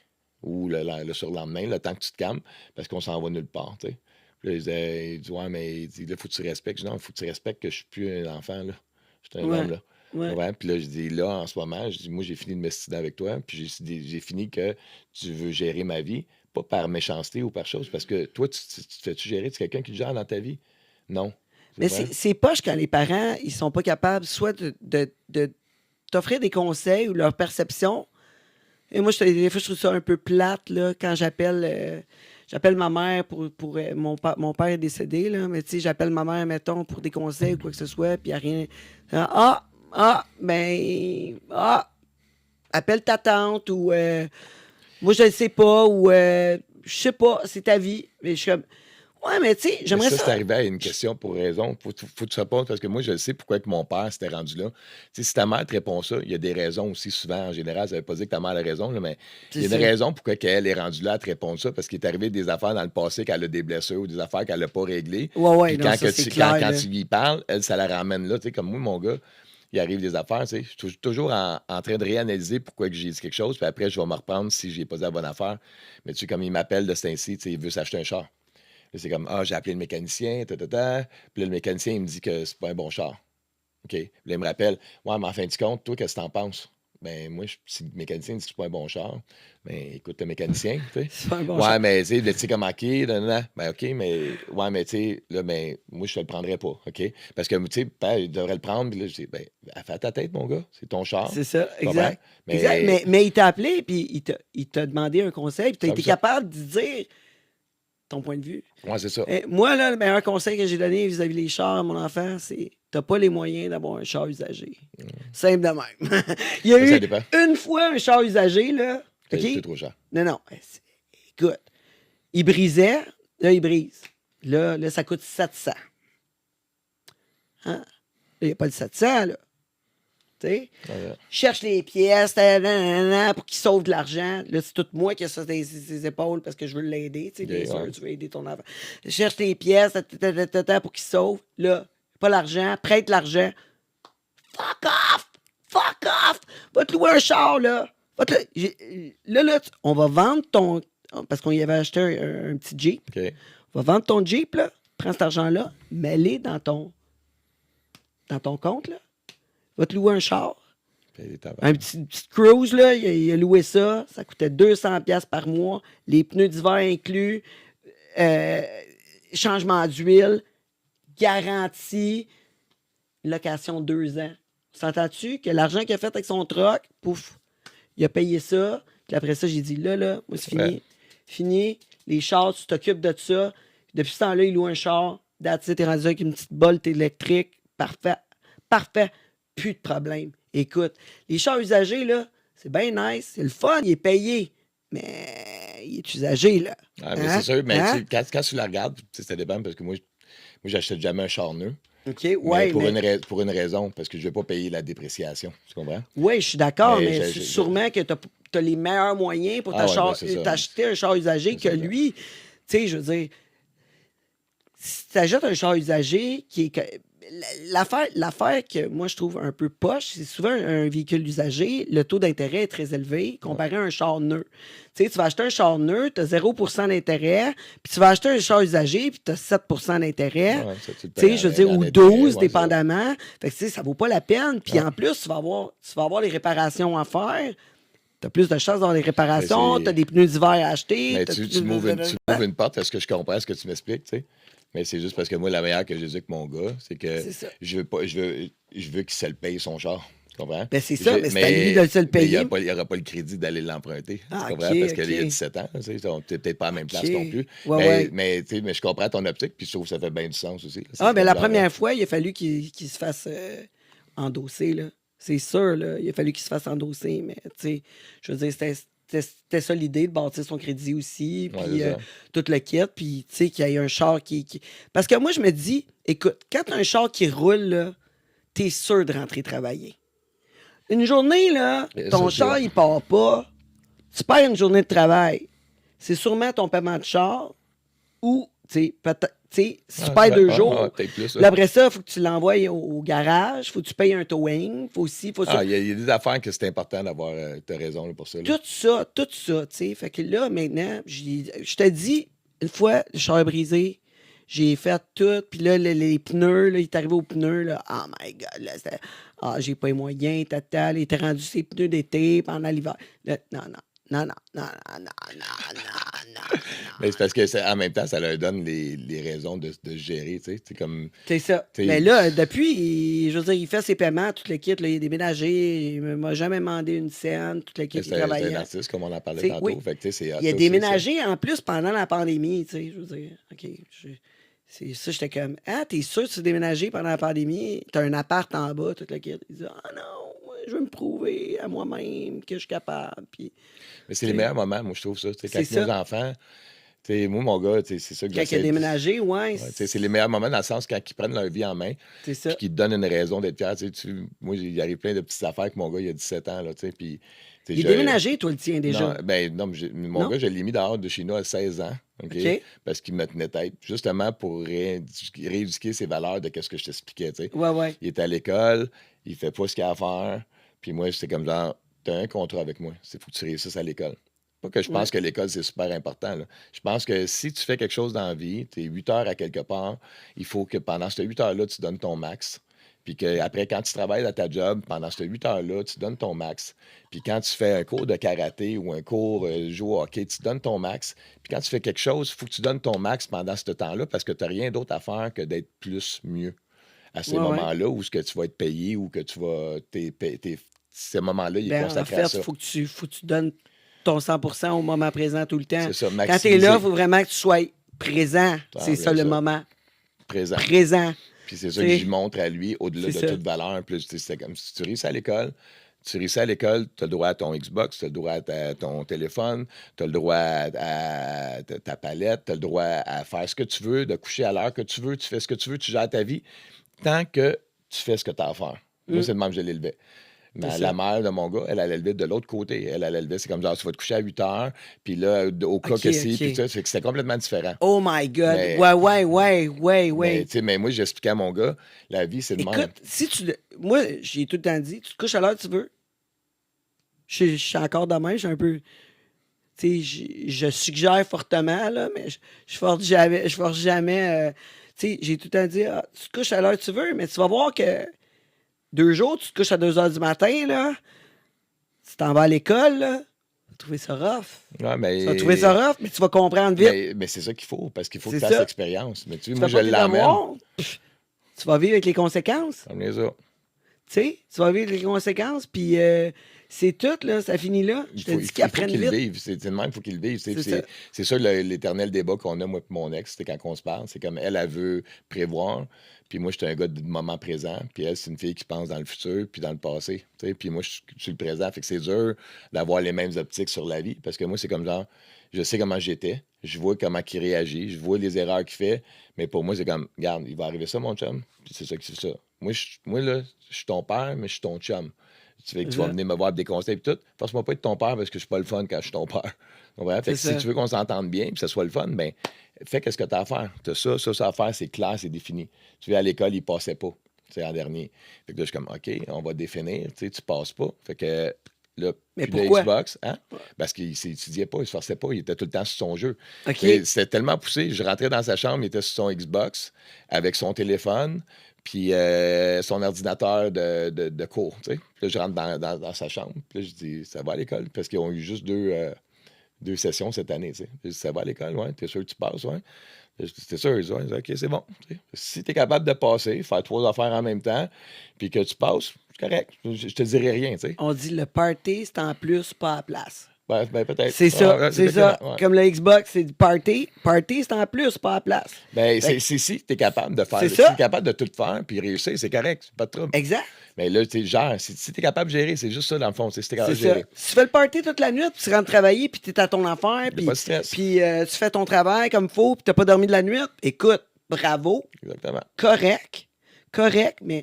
Ou le surlendemain, le temps que tu te calmes, parce qu'on s'en va nulle part, tu sais. Puis là, il dit, ouais, mais il dit, là, faut que tu respectes. Je dis, non, il faut que tu respectes que je suis plus un enfant, là. Je suis un Ouais. homme, là. Ouais. Ouais, puis là, je dis, là, en ce moment, je dis, moi, j'ai fini de m'estimer avec toi, puis j'ai fini que tu veux gérer ma vie, pas par méchanceté ou par chose, parce que toi, tu te fais-tu gérer? Tu es quelqu'un qui te gère dans ta vie? Non. Mais vrai? c'est poche quand les parents, ils sont pas capables soit de t'offrir des conseils ou leur perception. Et moi, des fois, je trouve ça un peu plate, là, quand j'appelle ma mère pour mon père est décédé, là, mais tu sais, j'appelle ma mère, mettons, pour des conseils ou quoi que ce soit, puis il n'y a rien. Appelle ta tante ou moi, je ne sais pas, ou je sais pas, c'est ta vie. Mais je suis comme, ouais, mais tu sais, Mais j'aimerais ça, ça. c'est arrivé à une question pour raison. Faut que tu répondes parce que moi, je sais pourquoi que mon père s'était rendu là. Tu sais, si ta mère te répond ça, il y a des raisons aussi souvent. En général, ça ne veut pas dire que ta mère a raison, là, mais il y a C'est une ça. raison pourquoi elle est rendue là à te répondre ça parce qu'il est arrivé des affaires dans le passé qu'elle a des blessures ou des affaires qu'elle n'a pas réglées. Ouais, Puis non, ça, c'est clair, quand là. tu lui parles, elle, ça la ramène là. Tu sais, comme moi, mon gars, il arrive des affaires, tu sais. Je suis toujours en train de réanalyser pourquoi que j'ai dit quelque chose, puis après, je vais me reprendre si j'ai pas dit la bonne affaire. Mais tu sais, comme il m'appelle de ce temps-ci, tu sais, il veut s'acheter un char. Là, c'est comme, j'ai appelé le mécanicien, ta. Puis là, le mécanicien, il me dit que c'est pas un bon char. OK. Puis là, il me rappelle, ouais, mais en fin de compte, toi, qu'est-ce que t'en penses? Ben, moi, si le mécanicien dit que c'est pas un bon char, ben, écoute le mécanicien, tu sais. C'est pas un bon Ouais, choix. mais, tu sais, comme, OK, nanana. Ben, OK, mais, ouais, mais, tu sais, là, ben, moi, je te le prendrais pas, OK? Parce que, tu sais, ben, il devrait le prendre, puis là, je dis, ben, fais à ta tête, mon gars, c'est ton char. C'est ça, Tu comprends? exact. Exact. Mais il t'a appelé, puis il t'a demandé un conseil, puis tu as été 100%. capable de dire ton point de vue. Ouais, c'est ça. Moi, là, le meilleur conseil que j'ai donné vis-à-vis des chars à mon enfant, c'est t'as pas les moyens d'avoir un char usagé. Simple de même. Il y a Ça eu dépend. une fois un char usagé, là. C'est OK? trop cher. Non. Écoute, il brisait, là, il brise. Là, ça coûte 700. Hein? Là, il n'y a pas de 700, là. Tu sais? Ouais. Cherche les pièces pour qu'il sauve de l'argent. Là, c'est tout moi qui ai ça sur ses épaules parce que je veux l'aider. Tu sais, bien Ok, sûr, ouais. tu veux aider ton enfant. Cherche les pièces pour qu'il sauve. Là, pas l'argent, prête l'argent. Fuck off! Fuck off! Va te louer un char, là. Là, on va vendre ton... Parce qu'on y avait acheté un petit Jeep. OK. On va vendre ton Jeep, là. Prends cet argent-là, mets-le dans ton compte, là. Va te louer un char. Paye les tabacs. Un petit cruise, là, il a loué ça. Ça coûtait 200$ par mois. Les pneus d'hiver inclus. Changement d'huile. Garantie. Location 2 ans. S'entends-tu que l'argent qu'il a fait avec son truck, pouf, il a payé ça. Puis après ça, j'ai dit, là, moi, c'est fini. Ouais. Fini. Les chars, tu t'occupes de ça. Depuis ce temps-là, il loue un char. That's it, t'es rendu avec une petite bolte électrique. Parfait. Parfait. Plus de problème. Écoute, les chars usagés, là, c'est bien nice. C'est le fun. Il est payé. Mais il est usagé, là. Ah, mais Hein? c'est sûr, mais Hein? tu sais, quand tu la regardes, tu sais, ça dépend parce que moi j'achète jamais un char neuf. OK, Mais ouais, pour une raison, parce que je ne vais pas payer la dépréciation. Tu comprends? ouais, je suis d'accord, Mais mais sûrement que tu as les meilleurs moyens pour Ah ouais, ben, c'est ça. t'acheter un char usagé que C'est ça. lui. Tu sais, je veux dire, si tu achètes un char usagé qui est. L'affaire que moi je trouve un peu poche, c'est souvent un véhicule usagé, le taux d'intérêt est très élevé comparé à un char neuf. Tu sais, tu vas acheter un char neuf, tu as 0% d'intérêt, puis tu vas acheter un char usagé, puis tu as 7% d'intérêt. Ouais, ça, tu le Tu sais, payes je veux en- dire, en ou intérêt, 12, ouais, dépendamment. Fait que, tu sais, ça vaut pas la peine. Puis Ouais. en plus, tu vas avoir les réparations à faire. Tu as plus de chances d'avoir des réparations, Mais tu as des pneus d'hiver à acheter. Mais t'as tu tout- m'ouvres une porte, est-ce que je comprends ce que tu m'expliques, tu sais? Mais c'est juste parce que moi, la meilleure que j'ai dit avec mon gars, c'est que C'est ça. je veux qu'il se le paye son char. Tu comprends? Ben, c'est ça, mais c'est à lui de se le payer. Il n'y aura pas le crédit d'aller l'emprunter. Ah, tu comprends? ok, Parce qu'il ok. a 17 ans. Tu sais, on n'est peut-être pas à la même place Ok. non plus. Ouais, mais, tu sais, mais je comprends ton optique, puis je trouve que ça fait bien du sens aussi. Là. Ah, ben la Genre, première fois, il a fallu qu'il se fasse endosser, là. C'est sûr, là. Il a fallu qu'il se fasse endosser, mais, tu sais, je veux dire, c'était ça l'idée de bâtir son crédit aussi, Ouais, puis c'est ça. tout le kit, puis, tu sais, qu'il y ait un char qui... Parce que moi, je me dis, écoute, quand t'as un char qui roule, là, t'es sûr de rentrer travailler. Une journée, là, Et ton ça, char, c'est- il part pas, tu perds une journée de travail. C'est sûrement ton paiement de char ou, tu sais, peut-être, sais, si tu perds 2 jours, peut-être plus. là, après ça, il faut que tu l'envoies au garage, il faut que tu payes un towing, faut ça. Il y a des affaires que c'est important d'avoir. T'as raison là, pour ça. Là. Tout ça, tu sais. Fait que là, maintenant, je te dis, une fois, le char brisé, j'ai fait tout, puis là, les pneus, là, il est arrivé aux pneus, là, oh my God, là, c'était, j'ai pas les moyens, il était rendu ses pneus d'été pendant l'hiver. Là, non. Mais c'est parce que en même temps, ça leur donne les raisons de se gérer, tu sais. C'est comme. C'est ça. Mais là, depuis, je veux dire, il fait ses paiements, toute l'équipe, là, il est déménagé, il m'a jamais demandé une scène, toute l'équipe, il C'est travaillait. un artiste, comme on en parlait C'est- tantôt. oui. Fait que, tu sais, c'est hot, Il a ça, déménagé en plus pendant la pandémie, tu sais, je veux dire, OK, c'est ça, j'étais comme, t'es sûr que tu as déménagé pendant la pandémie? T'as un appart en bas, toute la kit. Il dit, non, moi, je veux me prouver à moi-même que je suis capable. Puis, Mais c'est les meilleurs moments, moi, je trouve ça. Tu sais, quand C'est nos ça. enfants, tu sais, moi, mon gars, tu sais, c'est ça que quand il a j'essaie. déménagé, Ouais, tu sais, c'est les meilleurs moments dans le sens quand ils prennent leur vie en main, c'est ça. puis qu'ils te donnent une raison d'être fier. Moi, il arrive plein de petites affaires que mon gars, il a 17 ans, là, tu sais, puis... tu sais, Il est déménagé, toi, le tien, déjà. Non, mais mon Non? gars, je l'ai mis dehors de chez nous à 16 ans, OK? OK. Parce qu'il me tenait tête, justement pour rééduquer ses valeurs de ce que je t'expliquais, tu sais. Ouais. Il est à l'école, il fait pas ce qu'il a à faire, puis moi, c'est comme genre, t'as un contrat avec moi, c'est faut que tu réussisses à l'école. Pas que je pense que l'école, c'est super important, là. Je pense que si tu fais quelque chose dans la vie, tu es 8 heures à quelque part, il faut que pendant ces 8 heures-là, tu donnes ton max. Puis qu'après, quand tu travailles à ta job, pendant ces 8 heures-là, tu donnes ton max. Puis quand tu fais un cours de karaté ou un cours jouer au hockey, tu donnes ton max. Puis quand tu fais quelque chose, il faut que tu donnes ton max pendant ce temps-là parce que tu n'as rien d'autre à faire que d'être plus mieux à ces moments-là où ce que tu vas être payé ou que tu vas... ces moments-là, il est Ben, en consacré fait, à ça. il faut que tu donnes ton 100% au moment présent tout le temps. C'est ça, Quand tu es maximiser. là, il faut vraiment que tu sois présent. C'est ça, bien le ça. moment. Présent. Présent. Puis c'est ça que T'sais, j'y montre à lui, au-delà de c'est ça. toute valeur. Puis c'est comme si tu réussis à l'école, tu as le droit à ton Xbox, tu as le droit à ton téléphone, tu as le droit à ta palette, tu as le droit à faire ce que tu veux, de coucher à l'heure que tu veux, tu fais ce que tu veux, tu gères ta vie, tant que tu fais ce que tu as à faire. Moi, c'est le même que je l'élevais. Mais la mère de mon gars, elle l'élevé de l'autre côté. Elle l'élevé, c'est comme genre, tu vas te coucher à 8 heures, puis là, au cas que si, puis ça, fait que c'était complètement différent. Oh my God. Mais- Ouais. Mais moi, j'expliquais à mon gars, la vie, c'est de même. Écoute, si tu. Moi, j'ai tout le temps dit, tu te couches à l'heure que tu veux. Je suis encore de même, je suis un peu. Tu sais, je suggère fortement, là, mais je force jamais. Tu sais, j'ai tout le temps dit, tu te couches à l'heure que tu veux, mais tu vas voir que 2 jours, tu te couches à 2 heures du matin, là. Tu t'en vas à l'école, là. Tu vas trouver ça rough. Ouais, mais... Tu vas trouver ça rough, mais tu vas comprendre vite. Mais c'est ça qu'il faut, parce qu'il faut que C'est tu ça. fasses l'expérience. Mais tu sais, Tu moi, fais je pas tes l'amène. devoirs, tu vas vivre avec les conséquences. Comme les autres. Tu sais, tu vas vivre les conséquences, puis c'est tout, là, ça finit là. Je te dis qu'ils apprennent qu'il vite. vive. C'est le même, il faut qu'il le vive. C'est ça. C'est ça l'éternel débat qu'on a, moi et mon ex, c'est quand on se parle. C'est comme elle veut prévoir, puis moi, je suis un gars du moment présent, puis elle, c'est une fille qui pense dans le futur, puis dans le passé. Tu sais, puis moi, je suis le présent, fait que c'est dur d'avoir les mêmes optiques sur la vie, parce que moi, c'est comme genre, je sais comment j'étais, je vois comment il réagit, je vois les erreurs qu'il fait, mais pour moi, c'est comme, regarde, il va arriver ça, mon chum, puis c'est ça que c'est ça. Moi, là, je suis ton père, mais je suis ton chum. Tu vas Exact. venir me voir des conseils et tout. Force-moi pas être ton père parce que je suis pas le fun quand je suis ton père. Fait que si tu veux qu'on s'entende bien et que ce soit le fun, ben fais ce que tu as à faire. Tu as ça à faire, c'est clair, c'est défini. Tu vas à l'école, il passait pas. C'est en dernier. Fait que là, je suis comme OK, on va définir. Tu passes pas. Fait que là, Mais puis le pourquoi? Xbox, hein? Parce qu'il s'étudiait pas, il se forçait pas, il était tout le temps sur son jeu. OK. Et c'était tellement poussé. Je rentrais dans sa chambre, il était sur son Xbox avec son téléphone puis son ordinateur de cours, tu sais. Puis là, je rentre dans sa chambre. Puis là, je dis, ça va à l'école? Parce qu'ils ont eu juste deux sessions cette année, tu sais. Je dis, ça va à l'école, ouais? T'es sûr que tu passes, ouais? Je dis, t'es sûr? Ils disent, ouais. OK, c'est bon. Tu sais. Si t'es capable de passer, faire 3 affaires en même temps, puis que tu passes, c'est correct. Je te dirai rien, tu sais. On dit le party, c'est en plus, pas à place. Ben, peut-être. C'est ça, Ouais, c'est ça. exactement, ouais. Comme le Xbox, c'est du party. Party, c'est en plus, pas à place. Ben, c'est si t'es capable de faire. C'est Si ça. t'es capable de tout faire puis réussir, c'est correct, c'est pas de trouble. Exact. Mais là, tu sais, genre, si t'es capable de gérer, c'est juste ça, dans le fond. Si t'es C'est capable de ça. gérer. Si tu fais le party toute la nuit, puis tu rentres travailler, puis t'es à ton affaire, puis pas de stress. puis, tu fais ton travail comme il faut, puis t'as pas dormi de la nuit, écoute, bravo, Exactement. correct, mais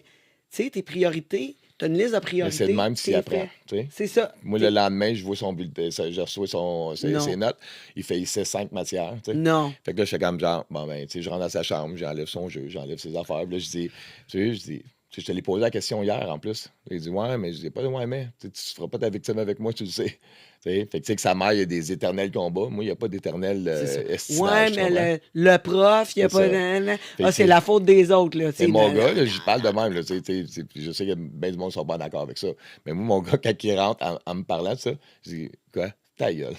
tu sais, tes priorités, Tu as une liste de Mais priorités. c'est de même s'il t'es apprend. fait. Tu sais. C'est ça. Moi, le lendemain, je vois son bulletin, je reçois Non. ses notes. Il sait 5 matières. Tu sais. Non. Fait que là, je fais comme genre, bon, ben, tu sais, je rentre dans sa chambre, j'enlève son jeu, j'enlève ses affaires. Puis là, je dis, tu sais, je te l'ai posé la question hier en plus. Il dit, ouais, mais je dis pas, ouais, mais tu ne feras pas ta victime avec moi, tu le sais. Tu sais, fait que tu sais que sa mère, il y a des éternels combats. Moi, il n'y a pas d'éternel C'est ça. estimage. Ouais, tu comprends? mais le prof, il n'y a C'est pas ça. de. que Ah, c'est c'est- la faute des autres, là. tu sais, Et mon de- gars, là, j'y parle de même. Là, tu sais, je sais que bien du monde ne sont pas d'accord avec ça. Mais moi, mon gars, quand il rentre en me parlant de ça, je dis, quoi? Ta gueule.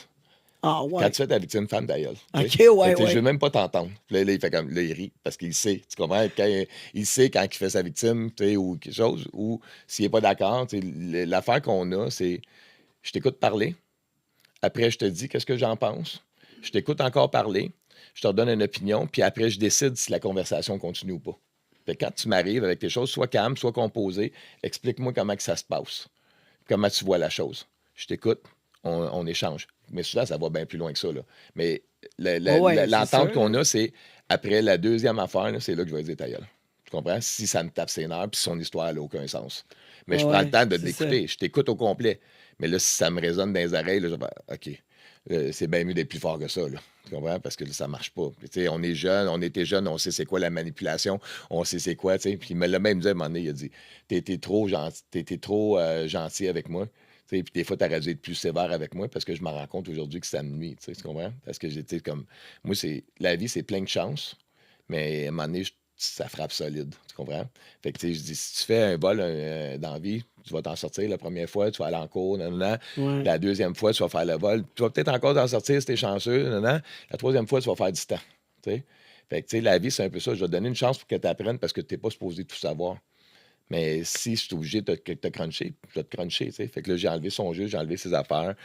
Ah, ouais. Quand tu fais ta victime, femme ta gueule. Ok, Tu sais. ouais, Fait que, tu sais, ouais. Je veux même pas t'entendre. Puis là, il fait comme, là, il rit parce qu'il sait. Tu comprends? Il sait quand il fait sa victime, tu sais, ou quelque chose, ou s'il n'est pas d'accord. Tu sais, l'affaire qu'on a, c'est, je t'écoute parler. Après, je te dis qu'est-ce que j'en pense. Je t'écoute encore parler. Je te redonne une opinion. Puis après, je décide si la conversation continue ou pas. Fait que quand tu m'arrives avec tes choses, soit calme, soit composé, explique-moi comment que ça se passe. Comment tu vois la chose. Je t'écoute, on échange. Mais souvent, ça va bien plus loin que ça. Là. Mais Ouais, c'est l'entente sûr, qu'on là. a, c'est après la deuxième affaire, là, c'est là que je vais dire ta gueule. Tu comprends? Si ça me tape ses nerfs, puis son histoire n'a aucun sens. Mais je prends Ouais, le temps de c'est l'écouter. Je t'écoute au complet. Mais là, si ça me résonne dans les oreilles, là, je vais faire, OK. C'est bien mieux d'être plus fort que ça. Là. Tu comprends? Parce que là, ça marche pas. Puis, tu sais, on est jeune, on était jeune, on sait c'est quoi la manipulation, on sait c'est quoi. Tu sais. Puis il me l'a même dit à un moment donné, il a dit t'étais trop gentil avec moi. Tu sais, puis des fois, tu aurais dû être plus sévère avec moi parce que je me rends compte aujourd'hui que ça me nuit. Tu comprends? Parce que j'étais comme. Moi, la vie, c'est plein de chance, mais à un moment donné, ça frappe solide. Tu comprends? Fait que, tu sais, je dis, si tu fais un vol dans la vie, tu vas t'en sortir la première fois, tu vas aller en cours, nan. Ouais. La deuxième fois, tu vas faire le vol. Tu vas peut-être encore t'en sortir si t'es chanceux, nan. La troisième fois, tu vas faire du temps. Tu sais? Fait que, tu sais, la vie, c'est un peu ça. Je vais te donner une chance pour que tu apprennes parce que tu n'es pas supposé tout savoir. Mais si je suis obligé de te cruncher, je vais te cruncher. Tu sais. Fait que là, j'ai enlevé son jeu, j'ai enlevé ses affaires.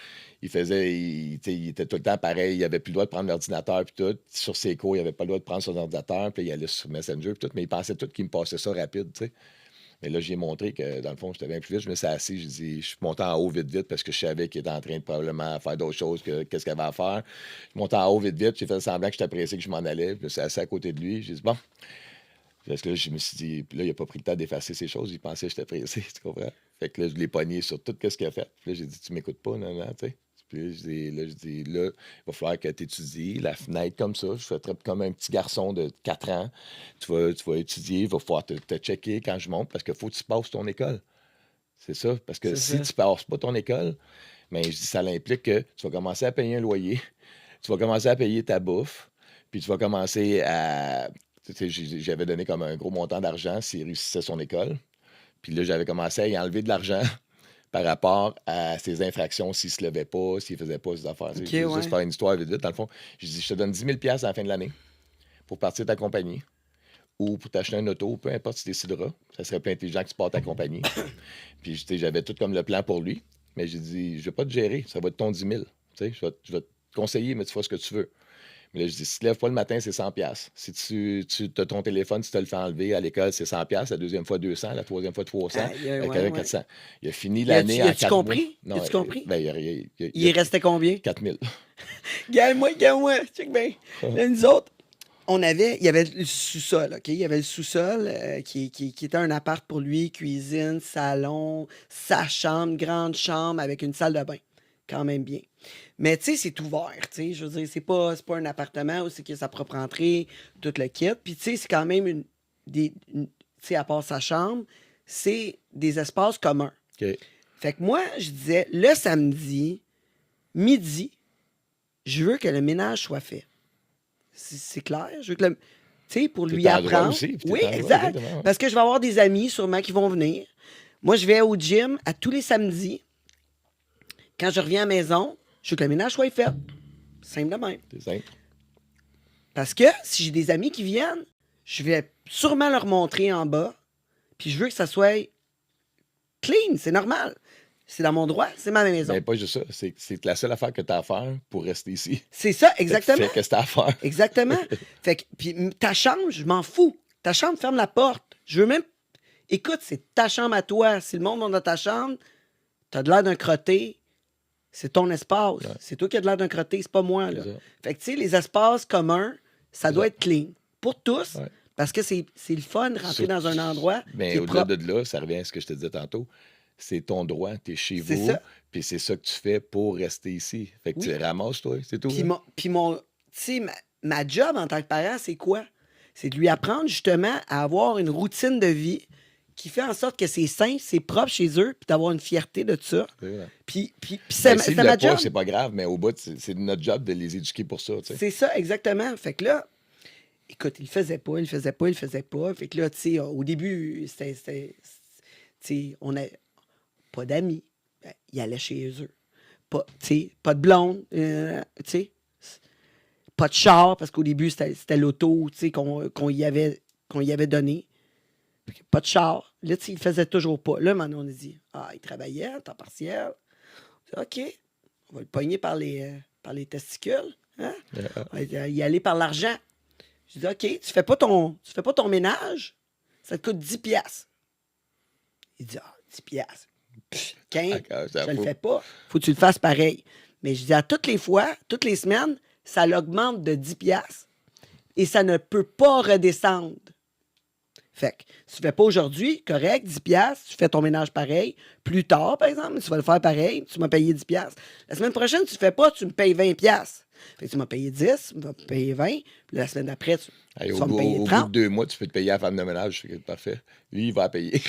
Il tu sais, il était tout le temps pareil. Il n'avait plus le droit de prendre l'ordinateur puis tout. Sur ses cours, il n'avait pas le droit de prendre son ordinateur. Puis il allait sur Messenger puis tout. Mais il pensait tout qu'il me passait ça rapide. Tu sais. Mais là, j'ai montré que, dans le fond, j'étais bien plus vite. Je me suis assis, j'ai dit, je suis monté en haut vite parce que je savais qu'il était en train de probablement faire d'autres choses que qu'est-ce qu'il avait à faire. Je suis monté en haut vite, j'ai fait semblant que j'étais pressé, que je m'en allais. Puis je me suis assis à côté de lui. J'ai dit, bon. Parce que là, je me suis dit, puis là, il n'a pas pris le temps d'effacer ces choses. Il pensait que j'étais pressé, tu comprends? Fait que là, je l'ai pogné sur tout ce qu'il a fait. Puis là, j'ai dit, tu m'écoutes pas, non, tu sais. Puis là, je dis, là, il va falloir que tu étudies la fenêtre comme ça. Je fais comme un petit garçon de 4 ans. Tu vas étudier, il va falloir te checker quand je monte parce qu'il faut que tu passes ton école. C'est ça. Parce que C'est si ça. tu passes pas ton école, bien, je dis, ça implique que tu vas commencer à payer un loyer, tu vas commencer à payer ta bouffe, puis tu vas commencer à... Tu sais, j'avais donné comme un gros montant d'argent s'il réussissait son école. Puis là, j'avais commencé à y enlever de l'argent par rapport à ses infractions, s'il se levait pas, s'il faisait pas ses affaires. Ok, Je vais ouais. juste faire une histoire vite. Dans le fond, je dis, je te donne 10 000 à la fin de l'année pour partir de ta compagnie ou pour t'acheter un auto, peu importe si tu décideras. Ça serait plus intelligent que tu partes ta compagnie. Puis, tu sais, j'avais tout comme le plan pour lui. Mais j'ai dit, je vais pas te gérer, ça va être ton 10 000. Tu sais, je vais te conseiller, mais tu feras ce que tu veux. Mais là, je dis, si tu te lèves pas le matin, c'est 100 $. Si tu as ton téléphone, tu te le fais enlever à l'école, c'est 100 $. La deuxième fois, 200. La troisième fois, 300. Aïe, La ouais, quatrième, ouais. 400. Il a fini l'année en Y a-tu 4 mois. compris? Non, Y a-tu compris? Ben, Il restait combien? 4 000. Gagne-moi, check bien. Là, nous autres, il y avait le sous-sol, OK? Il y avait le sous-sol qui était un appart pour lui, cuisine, salon, sa chambre, grande chambre avec une salle de bain. Quand même bien. Mais tu sais, c'est ouvert, tu sais. Je veux dire, c'est pas un appartement où c'est qu'il a sa propre entrée, tout le kit. Puis tu sais, c'est quand même tu sais, à part sa chambre, c'est des espaces communs. OK. Fait que moi, je disais, le samedi, midi, je veux que le ménage soit fait. C'est clair? Je veux que le... Tu sais, pour T'es lui en droit apprendre. aussi, puis t'es Oui, en droit, exact. exactement, ouais. Parce que je vais avoir des amis sûrement qui vont venir. Moi, je vais au gym à tous les samedis. Quand je reviens à la maison, je veux que le ménage soit fait. Simple de même. C'est simple. Parce que si j'ai des amis qui viennent, je vais sûrement leur montrer en bas. Puis je veux que ça soit clean. C'est normal. C'est dans mon droit. C'est ma maison. Mais pas juste ça. C'est la seule affaire que tu as à faire pour rester ici. C'est ça, exactement. Fais ce que tu as à faire. Exactement. Fait que, puis ta chambre, je m'en fous. Ta chambre, ferme la porte. Je veux même. Écoute, c'est ta chambre à toi. Si le monde va dans ta chambre, t'as de l'air d'un crotté, c'est ton espace. Ouais. C'est toi qui as de l'air d'un crotté, c'est pas moi. Là. C'est ça. Fait que, tu sais, les espaces communs, ça doit ça. être clean. Pour tous, Ouais. Parce que c'est le fun de rentrer dans un endroit qui Mais est au-delà propre. de là, ça revient à ce que je te disais tantôt. C'est ton droit, t'es chez C'est vous, ça. puis c'est ça que tu fais pour rester ici. Fait que Oui. tu ramasses, toi, c'est tout. Puis là. tu sais, ma job en tant que parent, c'est quoi? C'est de lui apprendre justement à avoir une routine de vie qui fait en sorte que c'est sain, c'est propre chez eux, puis d'avoir une fierté de ça. C'est vrai. Puis Ben, c'est s'il ma l'a pas, job. c'est pas grave, mais au bout, c'est notre job de les éduquer pour ça, tu sais. C'est ça, exactement. Fait que là, écoute, il le faisait pas. Fait que là, tu sais, au début, tu sais, on n'a pas d'amis. Ben, il allait chez eux. Pas, tu sais, pas de blonde, tu sais. Pas de char, parce qu'au début, c'était l'auto, tu sais, qu'on y avait donné. Fait que pas de char. Là, tu sais, il faisait toujours pas. Là, maintenant, on a dit, il travaillait à temps partiel. OK, on va le pogner par les testicules. Hein? On va y aller par l'argent. Je dis, OK, tu fais pas ton ménage, ça te coûte 10 piastres. Il dit, 10 piastres. 15, D'accord, je le j'avoue. fais pas. Faut que tu le fasses pareil. Mais je dis, à toutes les fois, toutes les semaines, ça l'augmente de 10 piastres et ça ne peut pas redescendre. Fait que si tu fais pas aujourd'hui, correct, 10 piastres, tu fais ton ménage pareil. Plus tard, par exemple, tu vas le faire pareil, tu m'as payé 10 piastres. La semaine prochaine, tu le fais pas, tu me payes 20 piastres. Fait que tu m'as payé 10, tu m'as payé 20, puis la semaine d'après, tu Hey, vas me payer au bout 30. de 2 mois, tu peux te payer à la femme de ménage. C'est parfait. Lui, il va la payer.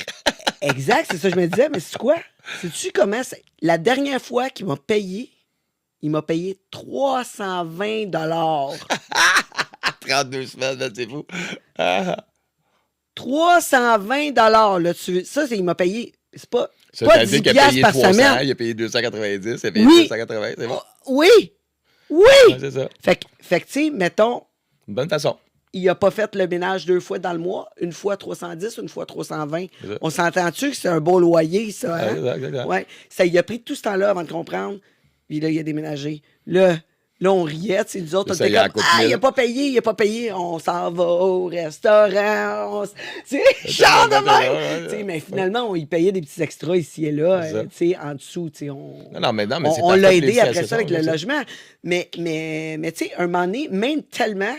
Exact, c'est ça que je me disais, mais c'est quoi? Sais-tu comment c'est? La dernière fois qu'il m'a payé, il m'a payé 320 32 semaines, là, c'est fou. Ah. 320 là, ça, il m'a payé. C'est pas, Ça, pas t'as dit 10 qu'il a piastres payé par 300, semaine. il a payé 290, il a payé Oui. 280, c'est bon? Oui! Oui! Ouais, c'est ça. Fait que tu sais, mettons, Une bonne façon. il a pas fait le ménage 2 fois dans le mois, une fois 310, une fois 320. C'est ça. On s'entend-tu que c'est un beau loyer, ça? Hein? Exact. Ouais. Ça, il a pris tout ce temps-là avant de comprendre. Puis là, il a déménagé. Là, on riait, tu sais, nous autres, on Ça, était il a comme, coûté il mille. a pas payé, on s'en va au restaurant, tu sais, genre de même. Tu sais, mais finalement, on y payait des petits extras ici et là, C'est ça. tu sais, en dessous, tu sais, Non, mais c'est on parfait, l'a puis aidé après c'est ça avec le logement. Mais tu sais, un moment donné, même tellement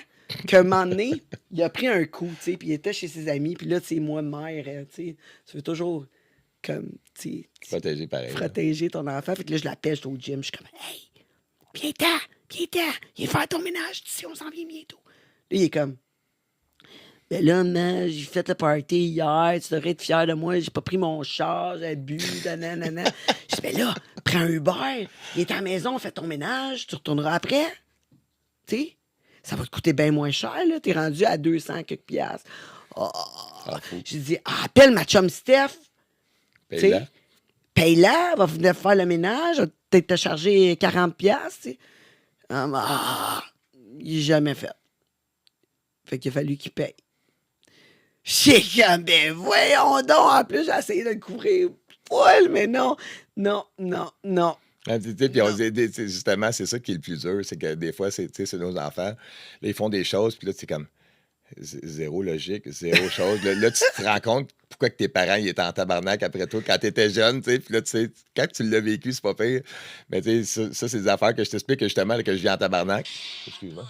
qu'un moment donné, il a pris un coup, tu sais, puis il était chez ses amis, puis là, tu sais, moi, mère, tu sais, tu veux toujours, comme, tu sais, Protégé pareil. là. protéger ton enfant. Fait que là, je l'appelle, je suis au gym, je suis comme, hey, viens-t'en, viens faire ton ménage, tu sais, on s'en vient bientôt. Là, il est comme, ben là, man, j'ai fait le party hier, tu devrais être fier de moi, j'ai pas pris mon char, j'ai bu, nanana. Je dis, ben là, prends un Uber, il est à la maison, fais ton ménage, tu retourneras après. Tu sais, ça va te coûter bien moins cher, là, t'es rendu à 200 quelques piastres. Fou. J'ai dit, appelle ma chum Steph, tu sais, Paye-la. paye-la, va venir faire le ménage, va peut-être te charger 40$, tu sais. Il n'a jamais fait. Fait qu'il a fallu qu'il paye. J'ai comme, ben voyons donc, en plus, j'ai essayé de le couvrir poil, mais non. Ah, tu sais, puis justement, c'est ça qui est le plus dur, c'est que des fois, c'est nos enfants, là, ils font des choses, puis là, c'est comme zéro logique, zéro chose. Là, tu te rends compte pourquoi que tes parents ils étaient en tabarnak après toi quand tu étais jeune, tu sais, puis là, tu sais, quand tu l'as vécu, c'est pas pire. Mais tu sais, ça, c'est des affaires que je t'explique que justement, là, que je vis en tabarnak. Excuse-moi.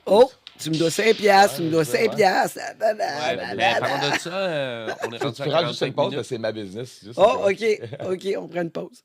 Oh, tu me dois 5$, tu me dois c'est 5$. Mais parlant de ça, on est rendu Tu à feras juste 45 une pause, minutes. c'est ma business. Juste Oh, une pause. OK, on prend une pause.